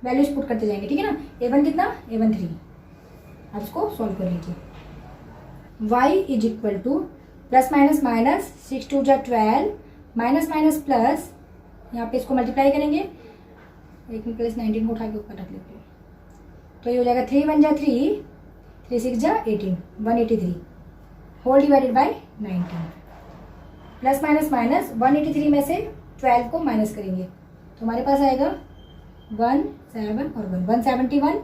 वैल्यूज पुट करते जाएंगे, ठीक है ना। A1 कितना, A1 3। अब इसको सॉल्व कर लीजिए। y is equal two plus minus minus 6 2 जा 12 माइनस माइनस प्लस, यहाँ पे इसको मल्टीप्लाई करेंगे, एक में प्लस 19 को उठा के ऊपर रख लेते हैं, तो ये हो जाएगा 3 1 जा 3, 3 6 जा 18, 183 whole divided by 19। Plus minus minus 183 में से 12 को माइनस करेंगे तो हमारे पास आएगा 1 7 और 1 171,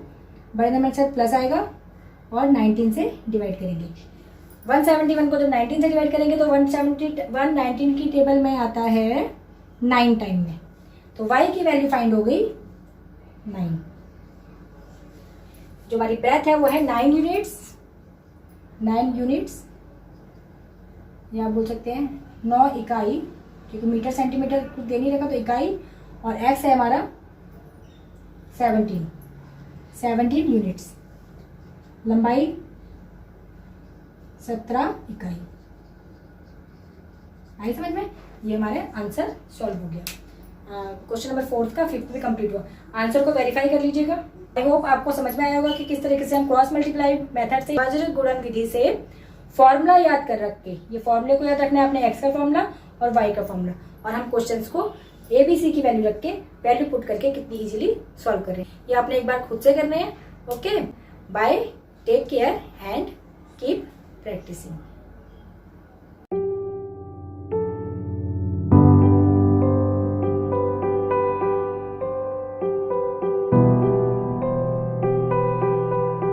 बड़े नंबर के साथ प्लस आएगा और 19 से डिवाइड करेंगे। 171 को जब 19 से डिवाइड करेंगे तो 119 की टेबल में आता है 9 टाइम में, तो y की वैल्यू फाइंड हो गई 9। जो हमारी ब्रेथ है वो है 9 यूनिट्स, 9 यूनिट्स, या आप बोल सकते हैं 9 इकाई, क्योंकि मीटर सेंटीमीटर कुछ दे नहीं रखा तो इकाई, और x है हमारा 17 यूनिट्स, लंबाई 17 इकाई। आई समझ में, ये हमारे आंसर सॉल्व हो गया। क्वेश्चन नंबर 4 का 5th भी कंप्लीट हुआ। आंसर को वेरीफाई कर लीजिएगा। आई होप आपको समझ में आया होगा कि किस तरीके से हम क्रॉस मल्टीप्लाई मेथड से अभाज्य गुणन विधि से फॉर्मूला याद कर रख के, ये फॉर्मूले को याद रखना है आपने, x का फॉर्मूला और y का फॉर्मूला, और हम क्वेश्चंस को ABC की वैल्यू रख के वैल्यू पुट करके कितनी इजीली सॉल्व कर रहे हैं। ये आपने एक बार खुद से करने हैं। Okay, bye, take care and keep practising.